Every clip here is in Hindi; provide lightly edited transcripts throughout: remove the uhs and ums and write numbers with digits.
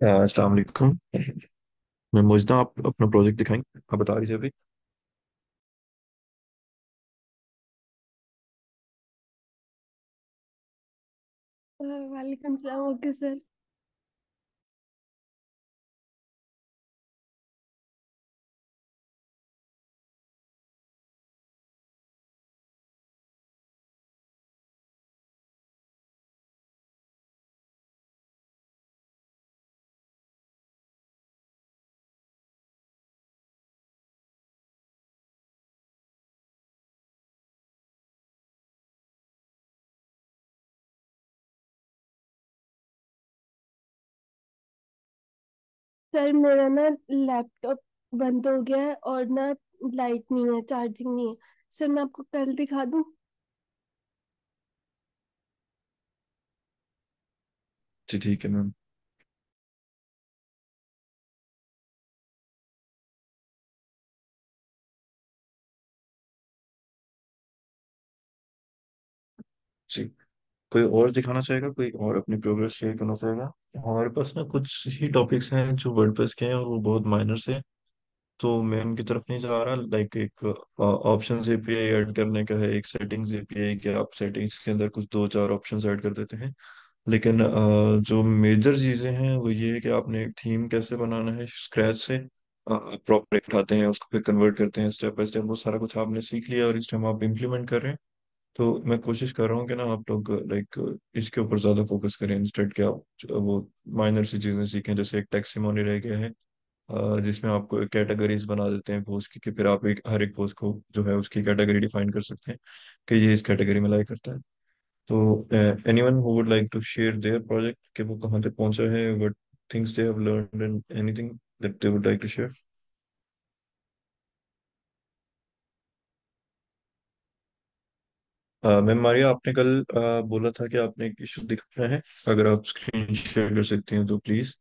अस्सलाम वालेकुम। मैं मुजदा, आप अपना प्रोजेक्ट दिखाएंगे? आप बता रही थे अभी। वालेकुम सलाम। Okay sir. सर मेरा ना लैपटॉप बंद हो गया है और ना लाइट नहीं है, चार्जिंग नहीं है। सर मैं आपको कल दिखा दूं? जी ठीक है मैम। जी, कोई और दिखाना चाहेगा? कोई और अपनी प्रोग्रेस शेयर करना चाहेगा? हमारे पास ना कुछ ही टॉपिक्स हैं जो वर्डप्रेस के हैं और वो बहुत माइनर से हैं, तो मैं उनकी तरफ नहीं जा रहा। लाइक एक ऑप्शंस एपीआई ऐड करने का है, एक सेटिंग्स एपीआई के आप सेटिंग्स के अंदर कुछ दो चार ऑप्शंस ऐड कर देते हैं। लेकिन जो मेजर चीजें हैं वो ये है कि आपने एक थीम कैसे बनाना है स्क्रैच से। प्रॉपर उठाते हैं उसको, फिर कन्वर्ट करते हैं स्टेप बाय स्टेप, वो सारा कुछ आपने सीख लिया और इस टाइम आप इम्प्लीमेंट कर रहे हैं। तो मैं कोशिश कर रहा हूँ कि ना आप लोग लाइक इसके ऊपर ज्यादा फोकस करें इंस्टेड कि आप वो माइनर सी चीजें सीखें। जैसे एक टैक्सिमोनी रह गया है, जिसमें आपको कैटेगरीज बना देते हैं पोस्ट की, कि फिर आप एक हर एक पोस्ट को जो है उसकी कैटेगरी डिफाइन कर सकते हैं कि ये इस कैटेगरी में लाई करता है। तो anyone who would like to share their project कि वो कहाँ तक पहुंचा है, what things they have learned and anything that they would like to share? Ma'am Maria, आपने कल बोला था कि आपने एक इशू दिखाना है। अगर आप स्क्रीन शेयर कर सकती हैं तो प्लीज।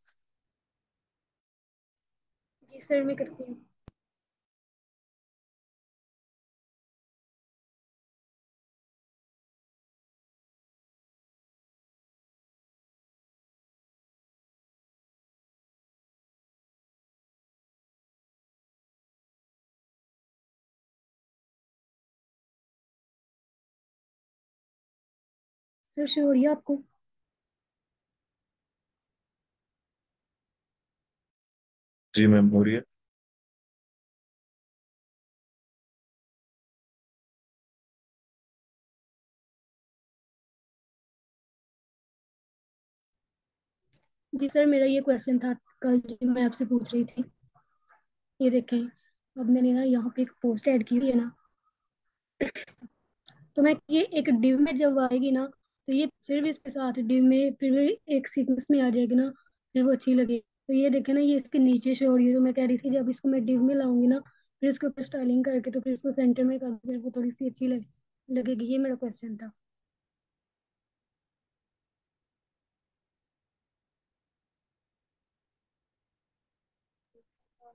जी सर, मैं करती हूँ। सर श्योर हो रही है आपको? जी मैम, हो रही है। जी सर, मेरा ये क्वेश्चन था कल जो मैं आपसे पूछ रही थी। ये देखें, अब मैंने ना यहाँ पे एक पोस्ट ऐड की हुई है ना, तो मैं ये एक डिव में जब आएगी ना, तो ये सिर्फ इसके साथ डिव में फिर भी एक सीक्वेंस में आ जाएगी ना, फिर वो अच्छी लगेगी। तो ये देखे ना, ये इसके नीचे शो हो रही है, तो मैं कह रही थी जब इसको मैं डिव में लाऊंगी ना, फिर इसके ऊपर स्टाइलिंग करके तो फिर इसको सेंटर में कर फिर वो थोड़ी सी अच्छी लगेगी। ये मेरा क्वेश्चन था।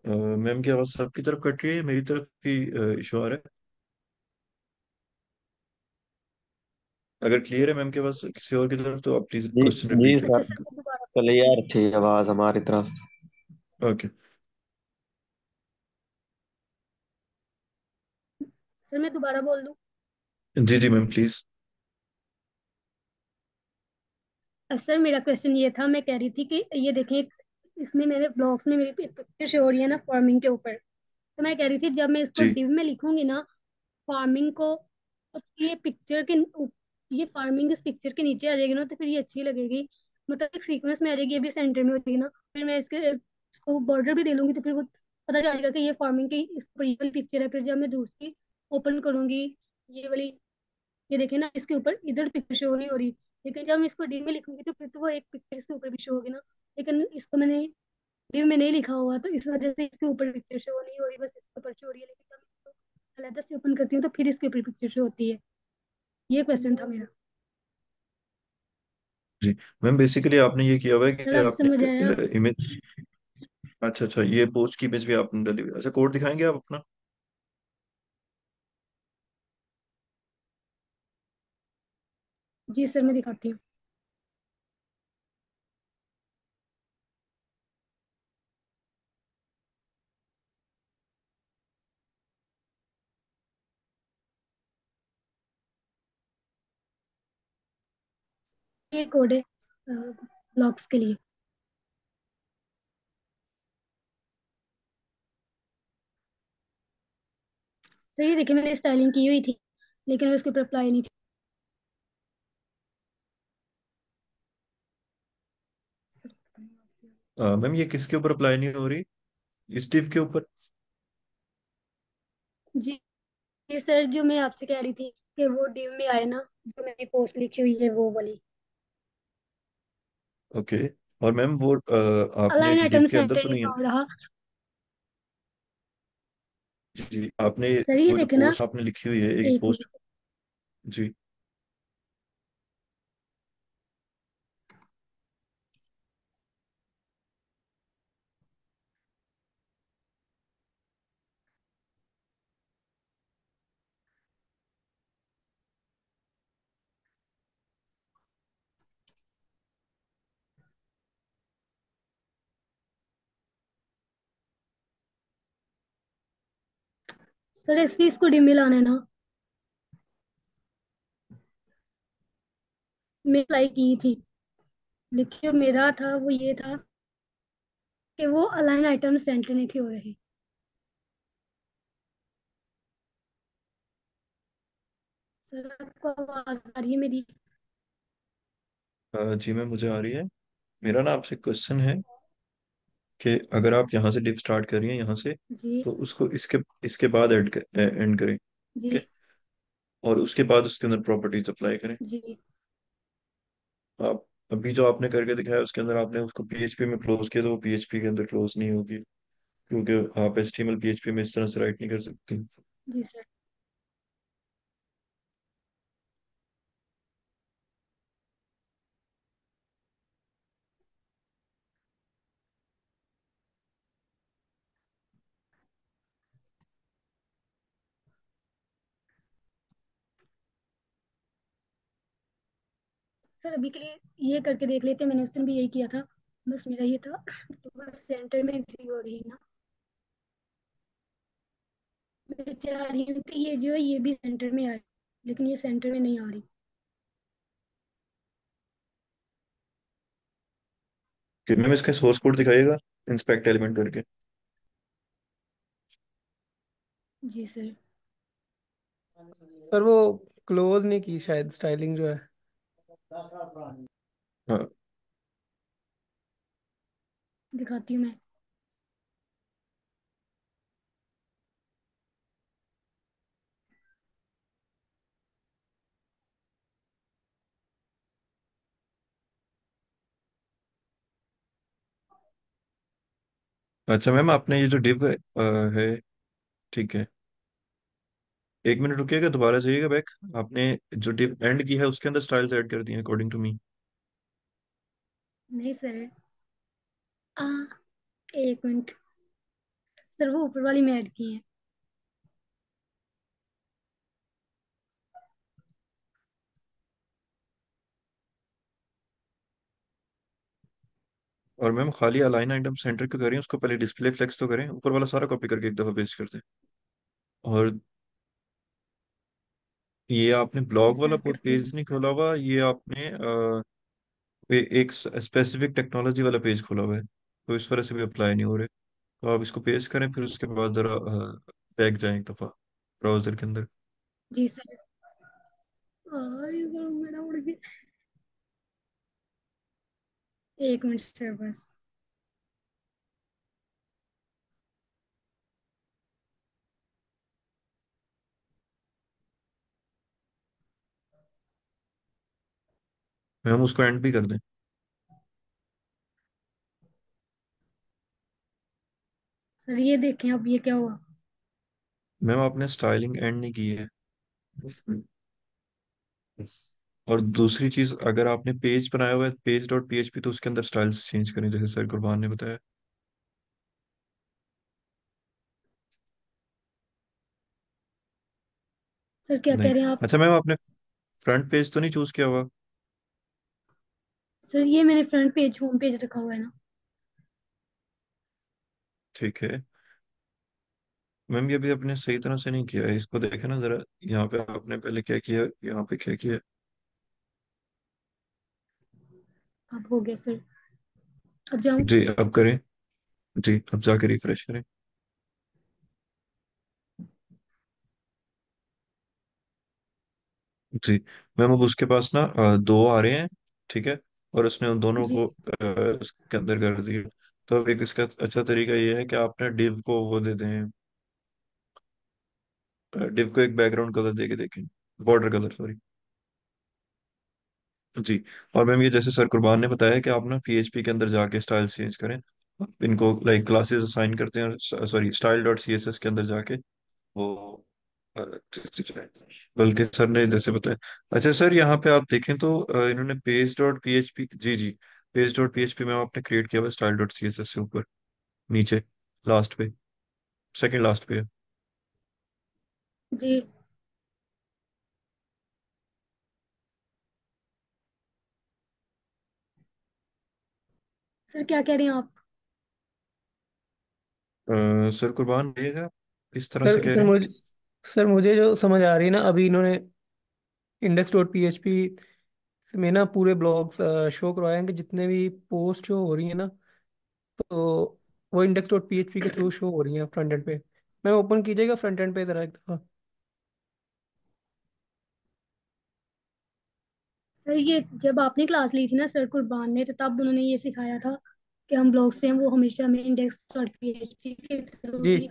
मैम की आवाज़ सबकी तरफ कट रही है, मेरी तरफ भी इशू आ रहा है? अगर क्लियर है मैम की आवाज़ किसी और की तरफ तो आप प्लीज जी क्वेश्चन जी रिपीट अच्छा सर, सर, मैं दोबारा पूछ चलिए सकती हूँ? यार, ठीक आवाज हमारी तरफ। ओके। सर मैं दोबारा बोल दूँ? जी जी मैम प्लीज। सर मेरा क्वेश्चन ये था, मैं कह रही थी कि ये देखें इसमें मेरे ब्लॉग्स में मेरी पिक्चर शो हो रही है ना फार्मिंग के ऊपर। तो मैं कह रही थी जब मैं इसको जी। डिव में लिखूंगी ना, फार्मिंग को, तो ये पिक्चर के ये फार्मिंग इस पिक्चर के नीचे आ जाएगी ना, तो फिर ये अच्छी लगेगी। मतलब एक सीक्वेंस में आ जाएगी, ये भी सेंटर में होती है ना। फिर मैं इसको बॉर्डर भी दे लूंगी, तो फिर वो पता चलेगा कि ये फार्मिंग की इस पर ये वाली पिक्चर है। फिर जब मैं दूसरी ओपन करूंगी, ये वाली, ये देखे ना, इसके ऊपर इधर पिक्चर शो नहीं हो रही। लेकिन जब मैं इसको डी में लिखूंगी तो फिर तो वो एक पिक्चर इसके ऊपर भी शो होगी ना। लेकिन इसको मैंने डी में नहीं लिखा हुआ, तो इस वजह से इसके ऊपर पिक्चर शो नहीं हो रही, बस इसके ऊपर शो हो रही है। लेकिन जब मैं इसको अलग से ओपन करती हूँ तो फिर इसके ऊपर पिक्चर शो होती है। ये क्वेश्चन था मेरा। जी मैम, बेसिकली आपने ये किया हुआ है सर कि अब आपने समझ आया? एक इमेज। अच्छा अच्छा, ये पोस्ट की इमेज भी आपने डाली हुई है। अच्छा, कोड दिखाएंगे आप अपना? जी सर, मैं दिखाती हूँ। ये कोड है ब्लॉग्स के लिए। तो ये देखिए मैंने स्टाइलिंग की हुई थी, लेकिन वो उसके ऊपर अप्लाई नहीं थी। मैम ये किसके ऊपर अप्लाई नहीं हो रही, इस टिप के ऊपर? जी। ये सर जो मैं आपसे कह रही थी कि वो डीम में आए ना, जो मैंने पोस्ट लिखी हुई है वो वाली। ओके। और मैम वो आपने अलाइन डिव आइटम के अंदर सेंटर तो नहीं नहीं है? काम रहा। जी आपने सर ये वो जो देखे ना, पोस्ट आपने लिखी हुई है, एक एक पोस्ट। मिनट। जी। सर इस चीज को डीम में लाना है ना। मैं अप्लाई की थी, लेकिन मेरा था वो ये था कि वो अलाइन आइटम सेंटर नहीं थे हो रहे। सर आपको आवाज आ रही है मेरी? जी मैम मुझे आ रही है। मेरा ना आपसे क्वेश्चन है कि अगर आप यहाँ से डिव स्टार्ट कर रही हैं यहाँ से, जी। तो उसको इसके इसके बाद एंड करें। जी। ठीक है। और उसके बाद उसके अंदर प्रॉपर्टीज अप्लाई करें। जी। आप अभी जो आपने करके दिखाया उसके अंदर आपने उसको पीएचपी में क्लोज किया, तो वो पीएचपी के अंदर क्लोज नहीं होगी, क्योंकि आप एचटीएमएल पीएचपी में इस तरह से राइट नहीं कर सकती। जी सर। सर अभी के लिए ये करके देख लेते हैं, मैंने उस दिन भी यही किया था। बस मेरा ये था, तो बस सेंटर में थी हो रही ना। मैं चाह रही हूँ कि ये जो है ये भी सेंटर में आए, लेकिन ये सेंटर में नहीं आ रही। कि मैम इसका सोर्स कोड दिखाइएगा, इंस्पेक्ट एलिमेंट करके। जी सर। सर वो क्लोज नहीं की शायद स्टाइलिंग जो है। हाँ। दिखाती हूँ मैं। अच्छा मैम आपने ये जो डिव है, ठीक है, एक मिनट रुकिएगा, दोबारा जाइएगा बैक। आपने जो डिव एंड की है उसके अंदर स्टाइल्स ऐड कर दी हैं अकॉर्डिंग टू मी। नहीं सर। आ, एक मिनट। सर वो ऊपर वाली में ऐड की है। और मैम खाली अलाइन आइटम सेंटर क्यों करें, उसको पहले डिस्प्ले फ्लेक्स तो करें, ऊपर वाला सारा कॉपी करके एक दफा पेस्ट कर दें। और ये आपने जी ब्लॉग वाला सर करती हूँ। पेज नहीं खोला हुआ, ये आपने एक स्पेसिफिक टेक्नोलॉजी वाला पेज खोला हुआ है, तो इस वजह से भी अप्लाई नहीं हो रहे। तो आप इसको पेस्ट करें, फिर उसके बाद जरा बैक जाएं एक दफा ब्राउजर के अंदर। जी सर। ये तो मेरा उड़ गया। एक मिनट सर बस। हम उसको एंड भी कर दें? सर ये देखें अब ये क्या हुआ। मैम आपने स्टाइलिंग एंड नहीं की है। और दूसरी चीज, अगर आपने पेज बनाया हुआ है पेज डॉट पीएचपी, तो उसके अंदर स्टाइल्स चेंज करें जैसे सर कुरबान ने बताया। सर क्या नहीं। कह रहे हैं आप? अच्छा मैम आपने फ्रंट पेज तो नहीं चूज किया हुआ? सर ये मैंने फ्रंट पेज होम पेज रखा हुआ है ना। ठीक है। मैम ये भी आपने सही तरह से नहीं किया है, इसको देखे ना जरा। यहाँ पे आपने पहले क्या किया, यहाँ पे क्या किया। अब हो गया सर। अब जाऊं? जी अब करें। जी अब जाके रिफ्रेश करें। जी मैम अब उसके पास ना दो आ रहे हैं, ठीक है, और उसने उन दोनों जी को उसके अंदर कर दिया। तो अब एक इसका अच्छा तरीका ये है कि आपने डिव को वो दे दें, डिव को एक बैकग्राउंड कलर दे के देखें, बॉर्डर कलर सॉरी। जी। और मैम ये जैसे सर कुरबान ने बताया कि आप ना पीएचपी के अंदर जाके स्टाइल चेंज करें, आप इनको लाइक क्लासेस असाइन करते हैं, sorry style dot C S S के अंदर जाके वो अ, बल्कि सर ने जैसे बताया। अच्छा सर यहाँ पे आप देखें तो इन्होंने पेज डॉट पीएचपी, जी जी, पेज डॉट पीएचपी में आपने क्रिएट किया हुआ style dot C S S से ऊपर नीचे लास्ट पे, सेकंड लास्ट पे है। जी। सर क्या कह रहे हैं आप? सर कुरबान रहेगा, इस तरह से सर कह सर रहे हैं। मुझे सर मुझे जो समझ आ रही है ना, अभी इन्होंने index dot P H P में ना पूरे ब्लॉग्स शो करवाए हैं कि जितने भी पोस्ट शो हो रही है ना, तो वो index dot P H P के थ्रू शो हो रही है फ्रंट एंड पे। मैं ओपन कीजिएगा फ्रंट एंड पे जरा एक दफ़ा। सर ये जब आपने क्लास ली थी ना सर कुरबान ने, तो तब उन्होंने ये सिखाया था कि हम ब्लॉग्स से हैं वो हमेशा हमें इंडेक्स डॉट पीएचपी के थ्रू जी। ही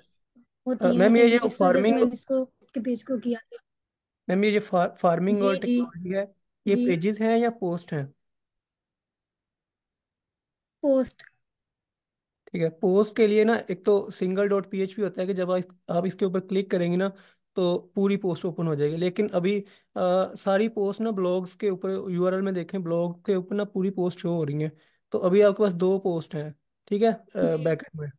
होती हैं, मैम तो ये जो इस वजह से फार्मिंग मैंने इसको के पेज को किया था। मैम ये जो फार्मिंग जी और जी टेक्नोलॉजी है, ये जी। पेजेस हैं या पोस्ट हैं? पोस्ट। ठीक है, पोस्ट के लिए ना एक तो सिंगल डॉट पीएचपी होता है कि जब आप इसके ऊपर क्लिक करेंगे ना, तो पूरी पोस्ट ओपन हो जाएगी। लेकिन अभी सारी पोस्ट ना ब्लॉग्स के ऊपर, यूआरएल में देखें ब्लॉग के ऊपर ना पूरी पोस्ट शो हो रही हैं। तो अभी आपके पास दो पोस्ट हैं, ठीक है, जी बैकएंड में।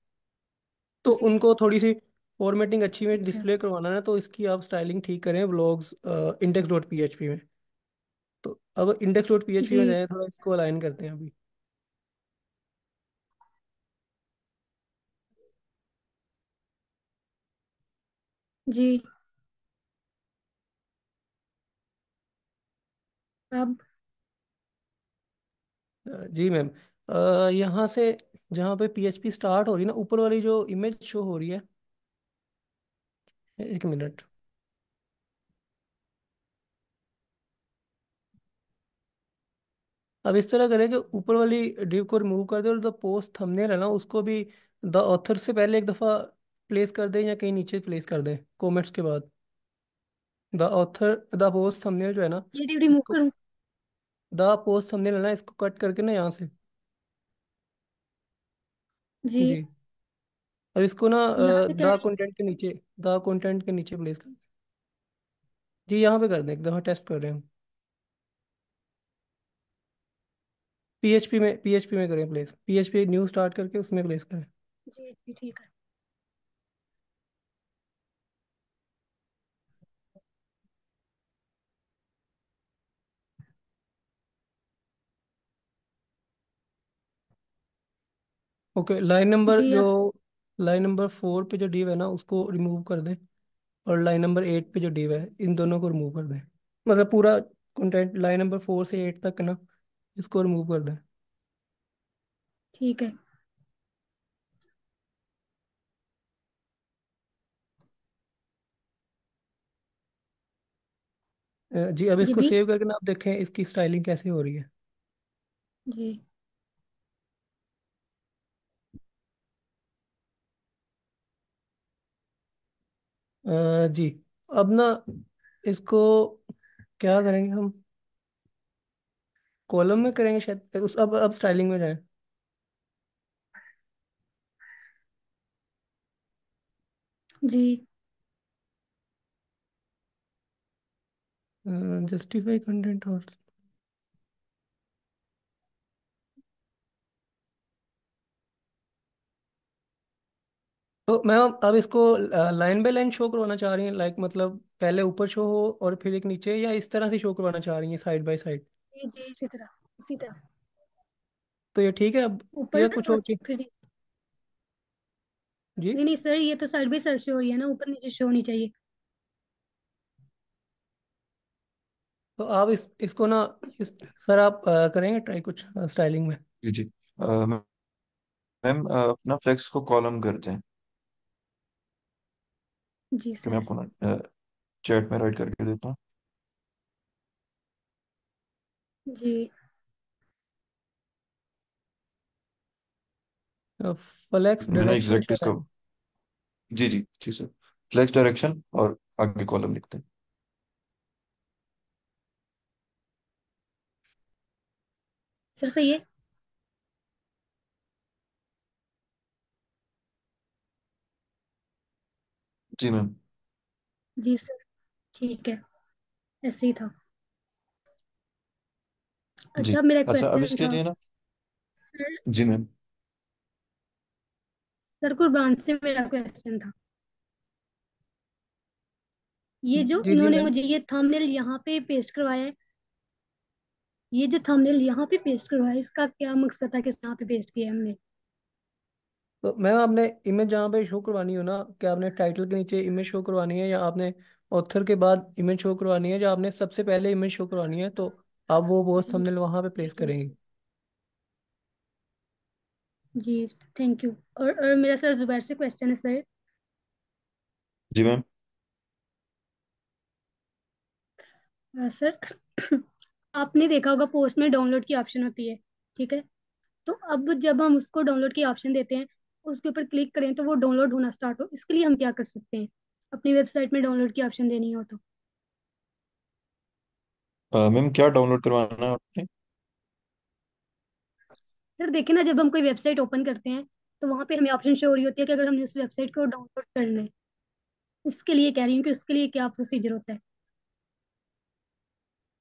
तो जी। उनको थोड़ी सी फॉर्मेटिंग अच्छी में अच्छा। डिस्प्ले करवाना है, तो इसकी आप स्टाइलिंग ठीक करें ब्लॉग्स इंडेक्स डॉट पीएचपी में। तो अब इंडेक्स डॉट पीएचपी जी में जाए, थोड़ा इसको अलाइन करते हैं अभी। जी। अब जी मैम, यहाँ से जहाँ पे पीएचपी स्टार्ट हो रही है ना, ऊपर वाली जो इमेज शो हो रही है, एक मिनट। अब इस तरह करें कि ऊपर वाली डिव को रिमूव कर दें, और जो पोस्ट थंबनेल है ना उसको भी द ऑथर से पहले एक दफ़ा प्लेस कर दें, या कहीं नीचे प्लेस कर दें कमेंट्स के बाद। The author the post thumbnail जो है ना, ये रिमूव इसको, करूँ? द पोस्ट थंबनेल है ना, इसको कट करके ना यहाँ से। जी। जी। अब इसको ना यहाँ पे कह द रही हैं? कंटेंट के नीचे, द कंटेंट के नीचे प्लेस कर। जी यहाँ पे कर दें, एक दफ़ा टेस्ट कर रहे हैं हम। पीएचपी में करें प्लेस, पीएचपी न्यू स्टार्ट करके उसमें प्लेस करें। जी जी ठीक है। ओके, जी अब। लाइन नंबर 4 पे जो डिव है ना उसको रिमूव कर दें, और लाइन नंबर 8 पे जो डिव है इन दोनों को रिमूव कर दें। मतलब पूरा कंटेंट लाइन नंबर 4 से 8 तक ना, इसको रिमूव कर दें। ठीक है। जी अब ये इसको भी। सेव करके ना आप देखें इसकी स्टाइलिंग कैसे हो रही है। जी जी। अब ना इसको क्या करेंगे हम, कॉलम में करेंगे शायद, उस अब स्टाइलिंग में जाएं। जी। जस्टिफाई कंटेंट और, तो मैम अब इसको लाइन बाय लाइन शो करवाना चाह रही हैं, लाइक मतलब पहले ऊपर शो हो और फिर एक नीचे, या इस तरह से शो करवाना चाह रही हैं साइड बाय साइड? जी जी इसी तरह, इसी तरह। तो ये ठीक है अब, ऊपर या ना कुछ और और चीज? फिर। जी। नहीं नहीं सर, ये तो साइड बाई साइड शो हो रही है ना, ऊपर नीचे शो होनी चाहिए। तो आप इसको ना सर आप करेंगे ट्राई कुछ स्टाइलिंग में? जी जी। मैम अपना फ्लेक्स को कॉलम करते हैं। जी कि मैं सर। आपको ना चैट में राइट करके देता हूँ। जी फ्लेक्स मैंने डायरेक्शन एग्जैक्ट शायद इसका। है। जी जी जी सर। फ्लेक्स डायरेक्शन और आगे कॉलम लिखते हैं। सर सही है। जी मैम। जी सर। ठीक है, ऐसे ही था। जी। अच्छा, अब मेरा अच्छा अब क्वेश्चन इसके था लिए ना। सर। जी मैम। सर कुर्बान से मेरा क्वेश्चन था, ये जो जी जी इन्होंने मैम। मुझे ये थंबनेल यहाँ पे पेस्ट करवाया है, ये जो थंबनेल यहाँ पे पेस्ट करवाया है, इसका क्या मकसद था कि यहाँ पे पेस्ट किया है हमने? तो मैम आपने इमेज जहाँ पे शो करवानी हो ना, क्या आपने टाइटल के नीचे इमेज शो करवानी है, या आपने ऑथर के बाद इमेज शो करवानी है, या आपने सबसे पहले इमेज शो करवानी है, तो आप वो पोस्ट जी थंबनेल वहां पे जी प्लेस जी। करेंगे। जी थैंक यू। और मेरा सर जुबैर से क्वेश्चन है सर। जी मैम। सर आपने देखा होगा पोस्ट में डाउनलोड की ऑप्शन होती है, ठीक है? तो अब जब हम उसको डाउनलोड की ऑप्शन देते हैं, उसके ऊपर क्लिक करें तो वो डाउनलोड होना स्टार्ट हो, इसके लिए हम क्या कर सकते हैं अपनी वेबसाइट में डाउनलोड की ऑप्शन देनी हो तो? मैम क्या डाउनलोड करवाना है आपने? सर देखिए ना, जब हम कोई वेबसाइट ओपन करते हैं तो वहां पे हमें ऑप्शन शो हो रही होती है कि अगर हमने उस वेबसाइट को डाउनलोड करना है, उसके लिए कह रही हूँ कि उसके लिए क्या प्रोसीजर होता है।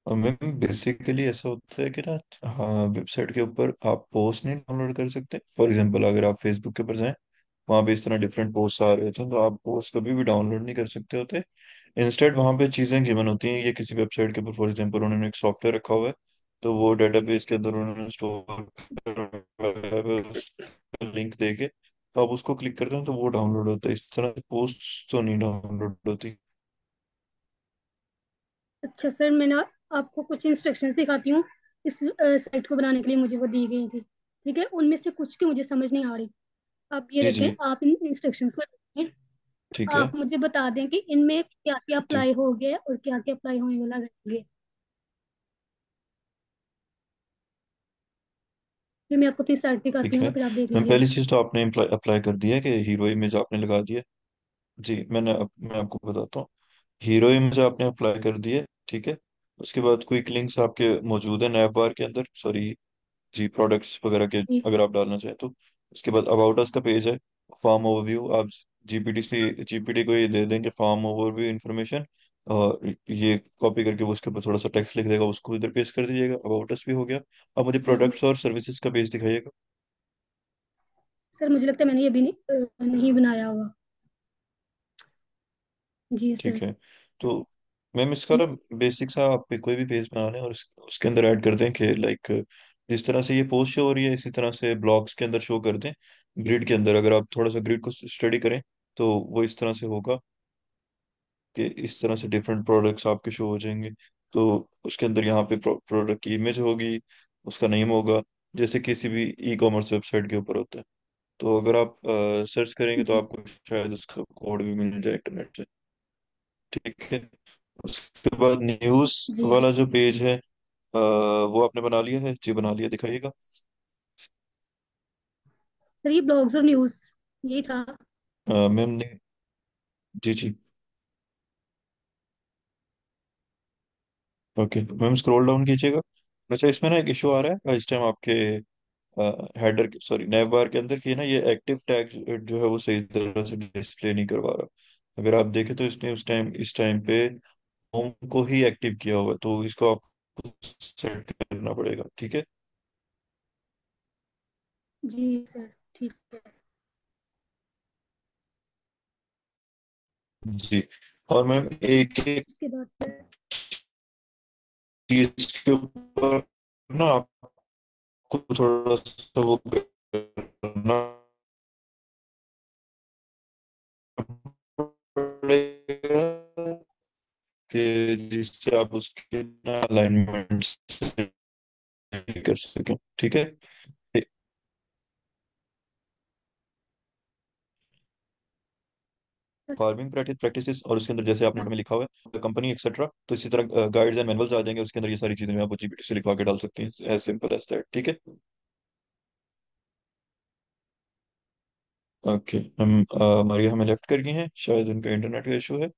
मैम बेसिकली ऐसा होता है कि ना, हाँ वेबसाइट के ऊपर आप पोस्ट नहीं डाउनलोड कर सकते। फॉर एग्जांपल अगर आप फेसबुक के ऊपर जाएं, वहाँ पे इस तरह डिफरेंट पोस्ट आ रहे होते हैं, तो आप पोस्ट कभी भी डाउनलोड नहीं कर सकते होते। इंस्टेड वहाँ पे चीज़ें गिवन होती हैं, ये किसी वेबसाइट के ऊपर फॉर एग्जांपल उन्होंने एक सॉफ्टवेयर रखा हुआ है, तो वो डेटाबेस के अंदर उन्होंने स्टोर लिंक दे के, तो आप उसको क्लिक करते हैं तो वो डाउनलोड होता है। इस तरह से पोस्ट तो नहीं डाउनलोड होती। अच्छा सर, मैं ना आपको कुछ इंस्ट्रक्शंस दिखाती हूँ। इस साइट को बनाने के लिए मुझे वो दी गई थी, ठीक है? उनमें से कुछ की मुझे समझ नहीं आ रही। आप ये जी देखें, जी। आप इन इंस्ट्रक्शंस को देखें। ठीक है। आप मुझे बता दें कि इनमें क्या क्या जी अप्लाई हो गया है और क्या क्या अप्लाई होने वाला रहेंगे। फिर मैं आपको अपनी साइट दिखाती ठीक हूँ है ना, फिर आप देख मैम। लीजिएगा। पहली चीज़ तो आपने अप्लाई कर दी है कि हीरो इमेज आपने लगा दी है। जी मैं आपको बताता हूँ। हीरो इमेज आपने अप्लाई कर दी है, ठीक है। उसके बाद क्विक लिंक्स आपके मौजूद है नैप बार के अंदर, सॉरी जी, प्रोडक्ट्स वगैरह के जी अगर आप डालना चाहें तो। उसके बाद अबाउट अस का पेज है। फार्म ओवरव्यू आप जीपीटी को ये दे देंगे, फार्म ओवरव्यू इन्फॉर्मेशन, और ये कॉपी करके वो उसके ऊपर थोड़ा सा टेक्स्ट लिख देगा, उसको इधर पेस्ट कर दीजिएगा। अबाउट अस भी हो गया। अब मुझे जी जी। प्रोडक्ट्स और सर्विसेज का पेज दिखाइएगा। सर मुझे लगता है मैंने ये भी नहीं बनाया होगा। जी सर। ठीक है। तो मैम इसका ये ना बेसिक सा आप कोई भी पेज बना लें और उसके अंदर ऐड कर दें कि लाइक जिस तरह से ये पोस्ट शो हो रही है इसी तरह से ब्लॉग्स के अंदर शो कर दें। ग्रिड के अंदर अगर आप थोड़ा सा ग्रिड को स्टडी करें तो वो इस तरह से होगा कि इस तरह से डिफरेंट प्रोडक्ट्स आपके शो हो जाएंगे। तो उसके अंदर यहाँ पे प्रोडक्ट की इमेज होगी, उसका नेम होगा, जैसे किसी भी ई कॉमर्स वेबसाइट के ऊपर होता है। तो अगर आप सर्च करेंगे तो जी आपको शायद उसका कोड भी मिल जाए इंटरनेट से। ठीक है। उसके बाद न्यूज़ जी। वाला जो पेज है वो आपने बना लिया है? जी बना लिया, दिखाइएगा। सर ये ब्लॉग्स और न्यूज़ यही था। मैम ने। जी जी। ओके मैम स्क्रॉल डाउन कीजिएगा। अच्छा इसमें ना एक इशू आ रहा है इस टाइम आपके हेडर सॉरी नैव बार के अंदर की ना, ये एक्टिव टैग जो है वो सही तरह से डिस्प्ले नहीं करवा रहा। अगर आप देखें तो इसने इस टाइम पे होम को ही एक्टिव किया हुआ है, तो इसको आपको सेट करना पड़ेगा। ठीक है। जी सर ठीक है। जी। और मैम एक एक उसके बाद फिर चीज के ऊपर ना आपको थोड़ा सा वो करना पड़ेगा कि जिससे आप उसके ना अलाइनमेंट कर सकें, ठीक है। फार्मिंग प्रैक्टिसेस, और उसके अंदर जैसे आपने में लिखा हुआ है कंपनी एक्सेट्रा, तो इसी तरह गाइड्स एंड मैनुअल्स आ जाएंगे, उसके अंदर ये सारी चीजें आप जीपीटी से लिखवा के डाल सकती हैं, एज सिंपल एज दैट, ठीक है। ओके हम मारिया हमें लेफ्ट कर गई हैं, शायद उनका इंटरनेट का इशू है।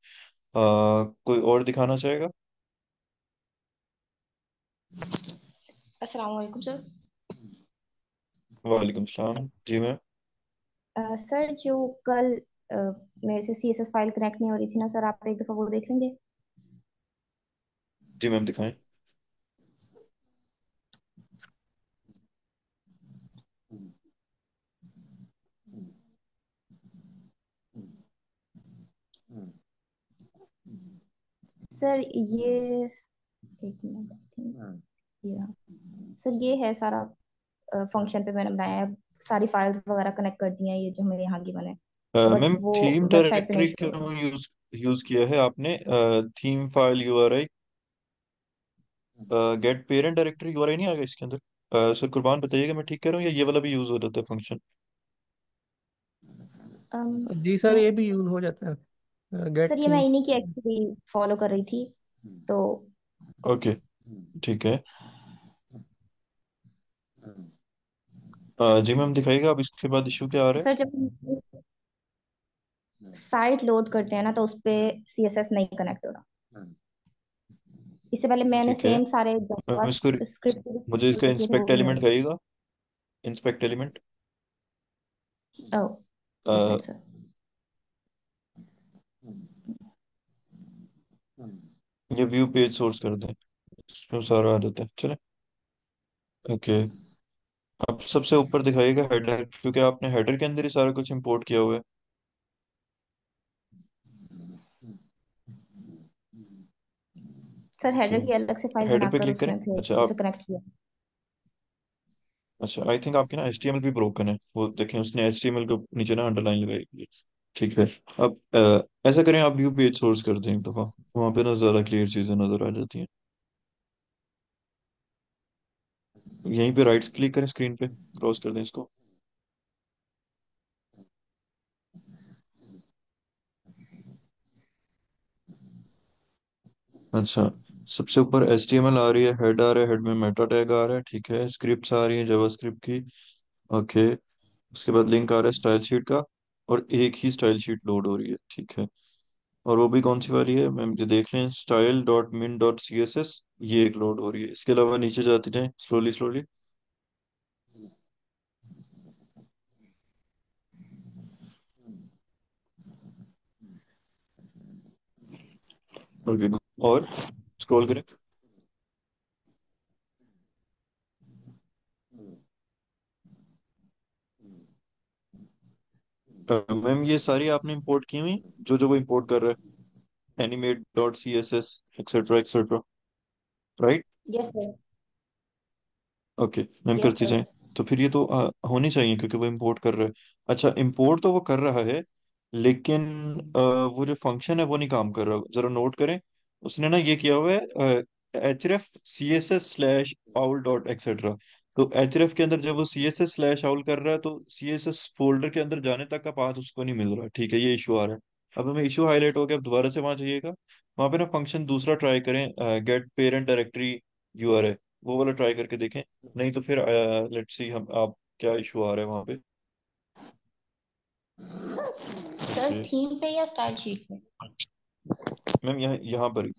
कोई और दिखाना चाहेगा? अस्सलाम वालेकुम सर। वालेकुम सलाम जी मैम। सर जो कल अ, मेरे से सीएसएस फाइल कनेक्ट नहीं हो रही थी ना सर, आप एक दफा वो देख लेंगे। जी मैम दिखाएं। सर ये एक मिनट, ये रहा। सर ये है सारा फंक्शन पे मैंने बनाया है, सारी फाइल्स वगैरह कनेक्ट कर दी हैं ये जो मेरे यहाँ की बने, बट मैम वो थीम वेबसाइट पे नहीं डायरेक्टरी शो हो रहा। क्यों यूज यूज किया है आपने? Theme file URI, get parent directory URI नहीं आएगा इसके अंदर? सर कुर्बान बताइएगा मैं ठीक कह रहा हूँ या ये वाला भी यूज हो जाता है फंक्शन? जी सर, तो ये भी यूज हो जाता है, गेट सर ये मैं थीम। इन्हीं की एक्चुअली फॉलो कर रही थी, तो ओके ठीक है। जी मैम दिखाइएगा, अब इसके बाद इशू क्या आ रहा है? सर जब साइट लोड करते हैं ना तो उस पे सीएसएस नहीं कनेक्ट हो रहा। इससे पहले मैंने ठीक है सेम सारे मैम, जावा इसको स्क्रिप्ट मुझे इसका किए थे, वो इंस्पेक्ट भी नहीं हो एलिमेंट कहिएगा। इंस्पेक्ट एलिमेंट, रहे। ओह, एक मिनट सर। ये व्यू पेज सोर्स कर दें, इसमें सारा आ जाता है, चले। ओके, अब सबसे ऊपर दिखाइएगा हेडर, क्योंकि आपने हेडर के अंदर ही सारा कुछ इंपोर्ट किया हुआ है। सर ओके, हेडर की अलग से फाइल हेडर पे बनाकर क्लिक करें। उसमें फिर अच्छा उसे आप, कनेक्ट किया। अच्छा आई थिंक आपकी ना एचटीएमएल भी ब्रोकन है, वो देखें उसने एचटीएमएल को नीचे ना अंडरलाइन लगाई हुई है। ठीक है, अब ऐसा करें, आप व्यू पेज सोर्स कर दें एक दफा, वहां पे ना ज्यादा क्लियर चीजें नजर आ जाती हैं। यहीं पे राइट क्लिक करें स्क्रीन पे, क्रॉस कर दें इसको। अच्छा, सबसे ऊपर HTML आ रही है, हेड आ रहा है, हेड में मेटा टैग आ रहा है, ठीक है, स्क्रिप्ट्स आ रही है जावास्क्रिप्ट की। ओके, उसके बाद लिंक आ रहा है स्टाइल शीट का, और एक ही स्टाइल शीट लोड हो रही है, ठीक है। और वो भी कौन सी वाली है मैम, जो देख लें, style dot min dot C S S, ये एक लोड हो रही है। इसके अलावा नीचे जाते जाएं स्लोली स्लोली। ओके, और स्क्रॉल करें। मैम ये सारी आपने इंपोर्ट की हुई, जो जो वो इंपोर्ट कर रहा है, animate dot C S S etcetera etcetera, right? Yes sir. Okay ma'am yes करती सर। जाएं। तो फिर ये तो होनी चाहिए, क्योंकि वो इंपोर्ट कर रहा है। अच्छा, इंपोर्ट तो वो कर रहा है, लेकिन वो जो फंक्शन है वो नहीं काम कर रहा, जरा नोट करें। उसने ना ये किया हुआ है href css/aul.etc। तो href के अंदर जब वो css/aul कर रहा है, तो css फोल्डर के अंदर जाने तक का पाथ उसको नहीं मिल रहा, ठीक है, ये इशू आ रहा है। अब हमें इशू हाईलाइट हो गया, अब दोबारा से वहां जाइएगा, वहां पे ना फंक्शन दूसरा ट्राई करें, गेट पेरेंट डायरेक्टरी यूआरएल, वो वाला ट्राई करके देखें। नहीं तो फिर लेट्स सी हम आप क्या इशू आ रहा है वहां पे। सर ओके थीम पे या स्टाइल शीट पे? मैम, यहाँ यहाँ पर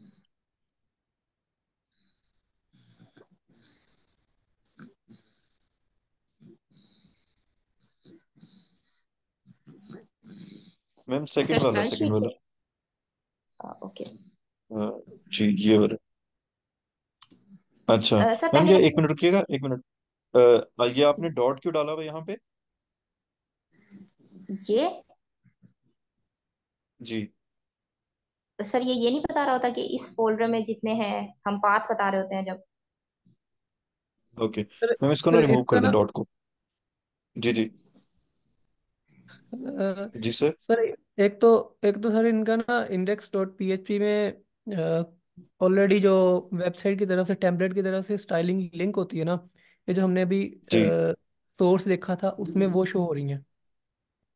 मैम सर सेकंड वाला, स्टाइल सेकंड शीट वाला। पे। ओके। अ, जी ये वाला। अच्छा सर मैम, पहले ये एक आपने मिनट रुकिएगा, एक मिनट। ये आपने डॉट क्यों डाला हुआ यहाँ पे? ये, जी। सर ये नहीं बता रहा होता कि इस फोल्डर में जितने हैं, हम पाथ बता रहे होते हैं जब। ओके सर मैम, इसको ना सर रिमूव इसका कर दें ना, डॉट को। जी जी। अ, जी सर। सर एक तो सर इनका ना इंडेक्स डॉट पीएचपी में ऑलरेडी जो वेबसाइट की तरफ से, टेम्पलेट की तरफ से स्टाइलिंग लिंक होती है ना, ये जो हमने अभी जी। सोर्स देखा था उसमें वो शो हो रही है,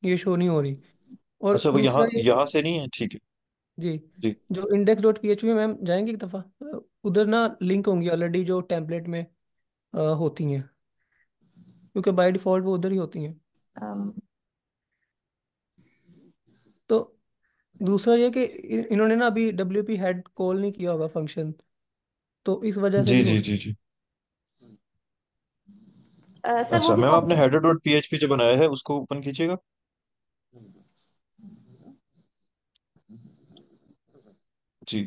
ये शो नहीं हो रही। और अच्छा, वो दूसरा यहाँ ये, यहाँ से नहीं है, ठीक है। जी, जी जो इंडेक्स डॉट पीएचपी में मैम जाएंगे एक दफ़ा, उधर ना लिंक होंगी ऑलरेडी जो टेम्पलेट में होती हैं, क्योंकि बाय डिफ़ॉल्ट वो उधर ही होती हैं। अम, तो दूसरा ये कि इन्होंने ना अभी डब्ल्यू पी हेड कॉल नहीं किया होगा फंक्शन, तो इस वजह से जी भी हो जी सकता जी जी। सर वो अच्छा भी मैम, कॉल आपने कर। हेडर डॉट पीएचपी जो बनाया है उसको ओपन कीजिएगा। जी।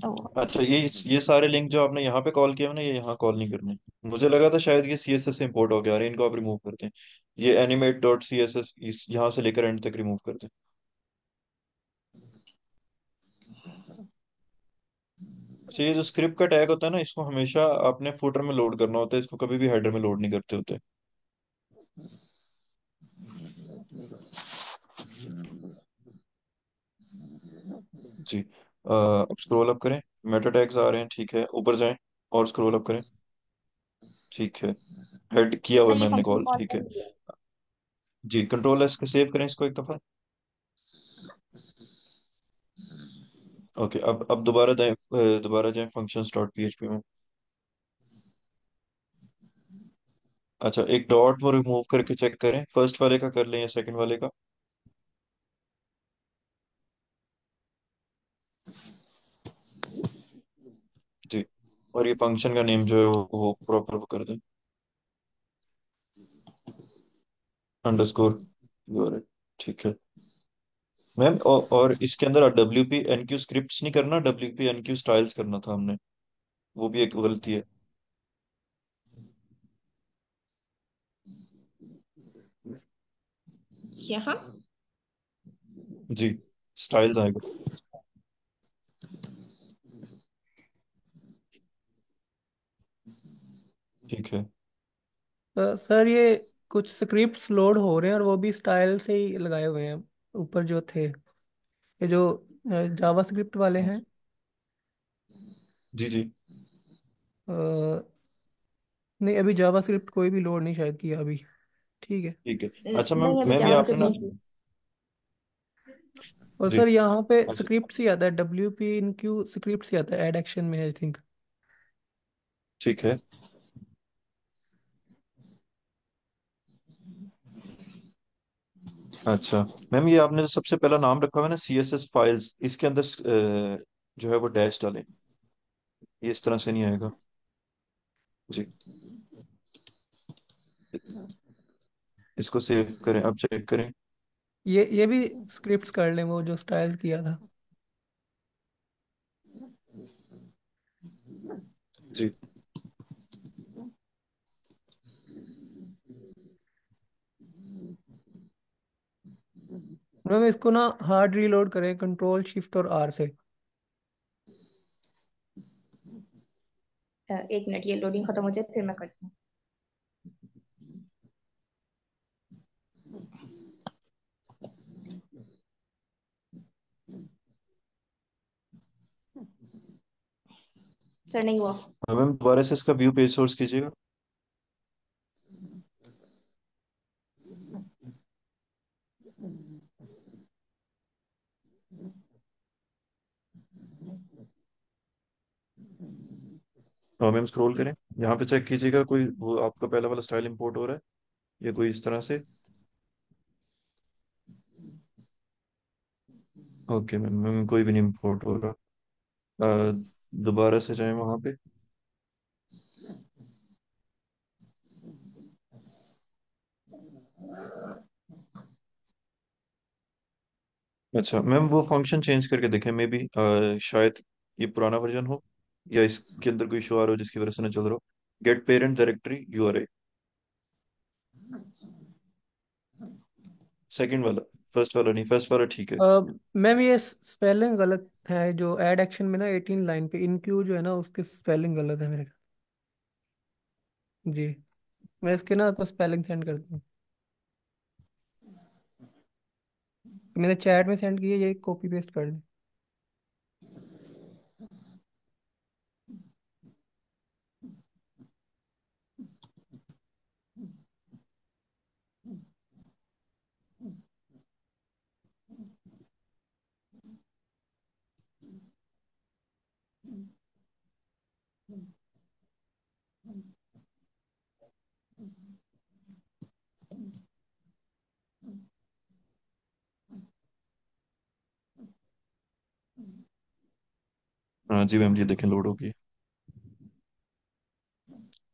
ओ, अच्छा, ये सारे लिंक जो आपने यहाँ पे कॉल किया है ना, ये यहाँ कॉल नहीं करने। मुझे लगा था शायद ये सीएसएस से इंपोर्ट हो गया, अरे इनको आप रिमूव करते हैं। ये animate dot C S S यहाँ से लेकर एंड तक रिमूव करते हैं। अच्छा, ये जो स्क्रिप्ट का टैग होता है ना, इसको हमेशा आपने फुटर में लोड करना होता है, इसको कभी भी हेडर में लोड नहीं करते होते। जी। अब स्क्रॉल अप करें। मेटा टैग्स आ रहे हैं, ठीक है, ऊपर जाएं और स्क्रॉल अप करें। ठीक है, हेड किया हुआ सर है ये मैंने फंक्शन कॉल, कॉल ठीक कर है। लिया। जी, कंट्रोल एस के सेव करें इसको एक दफा। ओके, अब दोबारा जाएं फंक्शंस डॉट पीएचपी में। अच्छा, एक डॉट वो रिमूव करके चेक करें, फर्स्ट वाले का कर लें या सेकंड वाले का। जी। और ये फंक्शन का नेम जो है वो प्रॉपर कर दें, अंडरस्कोर। ठीक है मैम, और इसके अंदर W P enqueue script नहीं करना, W P enqueue styles करना था हमने। वो भी एक गलती है। यहाँ। जी, स्टाइल्स आएगा। ठीक है। सर ये कुछ स्क्रिप्ट्स लोड हो रहे हैं और वो भी स्टाइल से ही लगाए हुए हैं, ऊपर जो थे, ये जो जावा स्क्रिप्ट वाले हैं। जी जी। अ, नहीं, अभी जावा स्क्रिप्ट कोई भी लोड नहीं शायद किया अभी। ठीक है। ठीक है। अच्छा मैम, नहीं, अभी मैम ये आपने जावास्क्रिप्ट ना। नहीं की। और जी। सर यहाँ पे अच्छा। स्क्रिप्ट ही आता है, W P in Q script ही आता है, एड एक्शन में आई थिंक। ठीक है। अच्छा मैम, ये आपने जो सबसे पहला नाम रखा हुआ है ना, सी एस एस फाइल्स, इसके अंदर जो है वो डैश डालें। ये इस तरह से नहीं आएगा। जी। इसको सेव करें, अब चेक करें। ये भी स्क्रिप्ट्स कर लें, वो जो स्टाइल किया था। जी। मैम इसको ना हार्ड रीलोड करें, कंट्रोल शिफ्ट और आर से। एक मिनट, ये लोडिंग खत्म हो जाए फिर मैं करती हूँ। सर नहीं हुआ। हाँ मैम, दोबारा से इसका व्यू पेज सोर्स कीजिएगा। हाँ मैम, स्क्रॉल करें, यहाँ पे चेक कीजिएगा कोई वो आपका पहला वाला स्टाइल इंपोर्ट हो रहा है या कोई इस तरह से। ओके मैम, मैम कोई भी नहीं इंपोर्ट हो रहा। अ, दोबारा से जाएं वहाँ पे। अच्छा मैम, वो फंक्शन चेंज करके देखें, मे बी शायद ये पुराना वर्जन हो या इसके अंदर कोई इशू आ रहा हो जिसकी वजह से ना चल रहा हो। Get parent directory URI, second वाला, फर्स्ट वाला नहीं, फर्स्ट वाला ठीक है। मैम ये स्पेलिंग गलत है, जो एड एक्शन में ना 18 लाइन पे इनक्यू जो है ना उसकी स्पेलिंग गलत है मेरे जी। मैं इसके ना आपको स्पेलिंग सेंड करता हूँ, मैंने चैट में सेंड किया, ये कॉपी पेस्ट कर लें। हाँ जी मैम, ये देखें लोड होगी।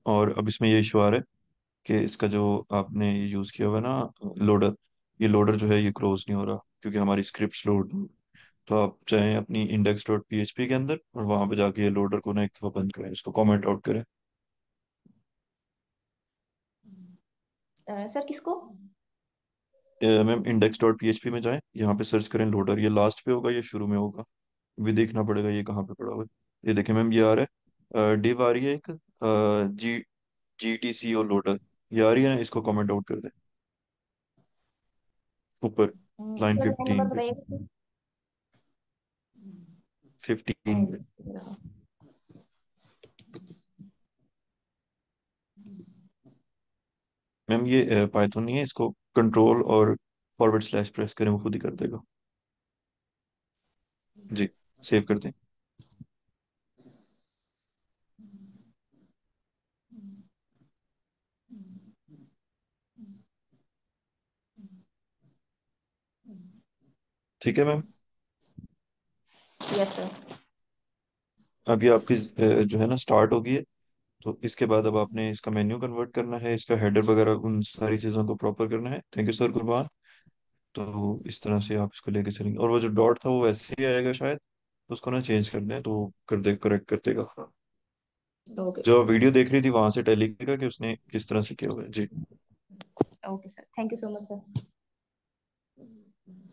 और अब इसमें ये इशू आ रहा है कि इसका जो आपने ये यूज़ किया हुआ है ना लोडर, ये लोडर जो है ये क्लोज नहीं हो रहा क्योंकि हमारी स्क्रिप्ट लोड नहीं। तो आप चाहें अपनी इंडेक्स डॉट पीएचपी के अंदर और वहां पे जाके ये लोडर को ना एक दफा बंद करें, इसको कमेंट आउट करें। सर किसको? मैम इंडेक्स डॉट पीएचपी में जाएं, यहाँ पे सर्च करें लोडर, ये लास्ट पे होगा या शुरू में होगा, भी देखना पड़ेगा ये कहाँ पे पड़ा हुआ है। ये देखें मैम, ये आ रहा है डिव आ रही है एक, जी जी टी सी और लोडर, ये आ रही है ना, इसको कमेंट आउट कर दें ऊपर लाइन सर लाइन नंबर 15 पे। बताइए। 15 पे। मैम ये पाइथन नहीं है, इसको कंट्रोल और फॉरवर्ड स्लैश प्रेस करें, वो खुद ही कर देगा। जी, सेव कर दें। ठीक है मैम। Yes sir. अब ये आपकी जो है ना स्टार्ट होगी है। तो इसके बाद अब आपने इसका मेन्यू कन्वर्ट करना है, इसका हेडर वगैरह उन सारी चीज़ों को प्रॉपर करना है। Thank you sir Qurban. तो इस तरह से आप इसको लेके चलेंगे, और वो जो डॉट था वो वैसे ही आएगा शायद, तो उसको ना चेंज कर दें तो कर दे, करेक्ट कर देगा। ओके जो वीडियो देख रही थी वहां से टैली करेगा कि उसने किस तरह से किया हुआ है। जी, okay sir, thank you so much sir.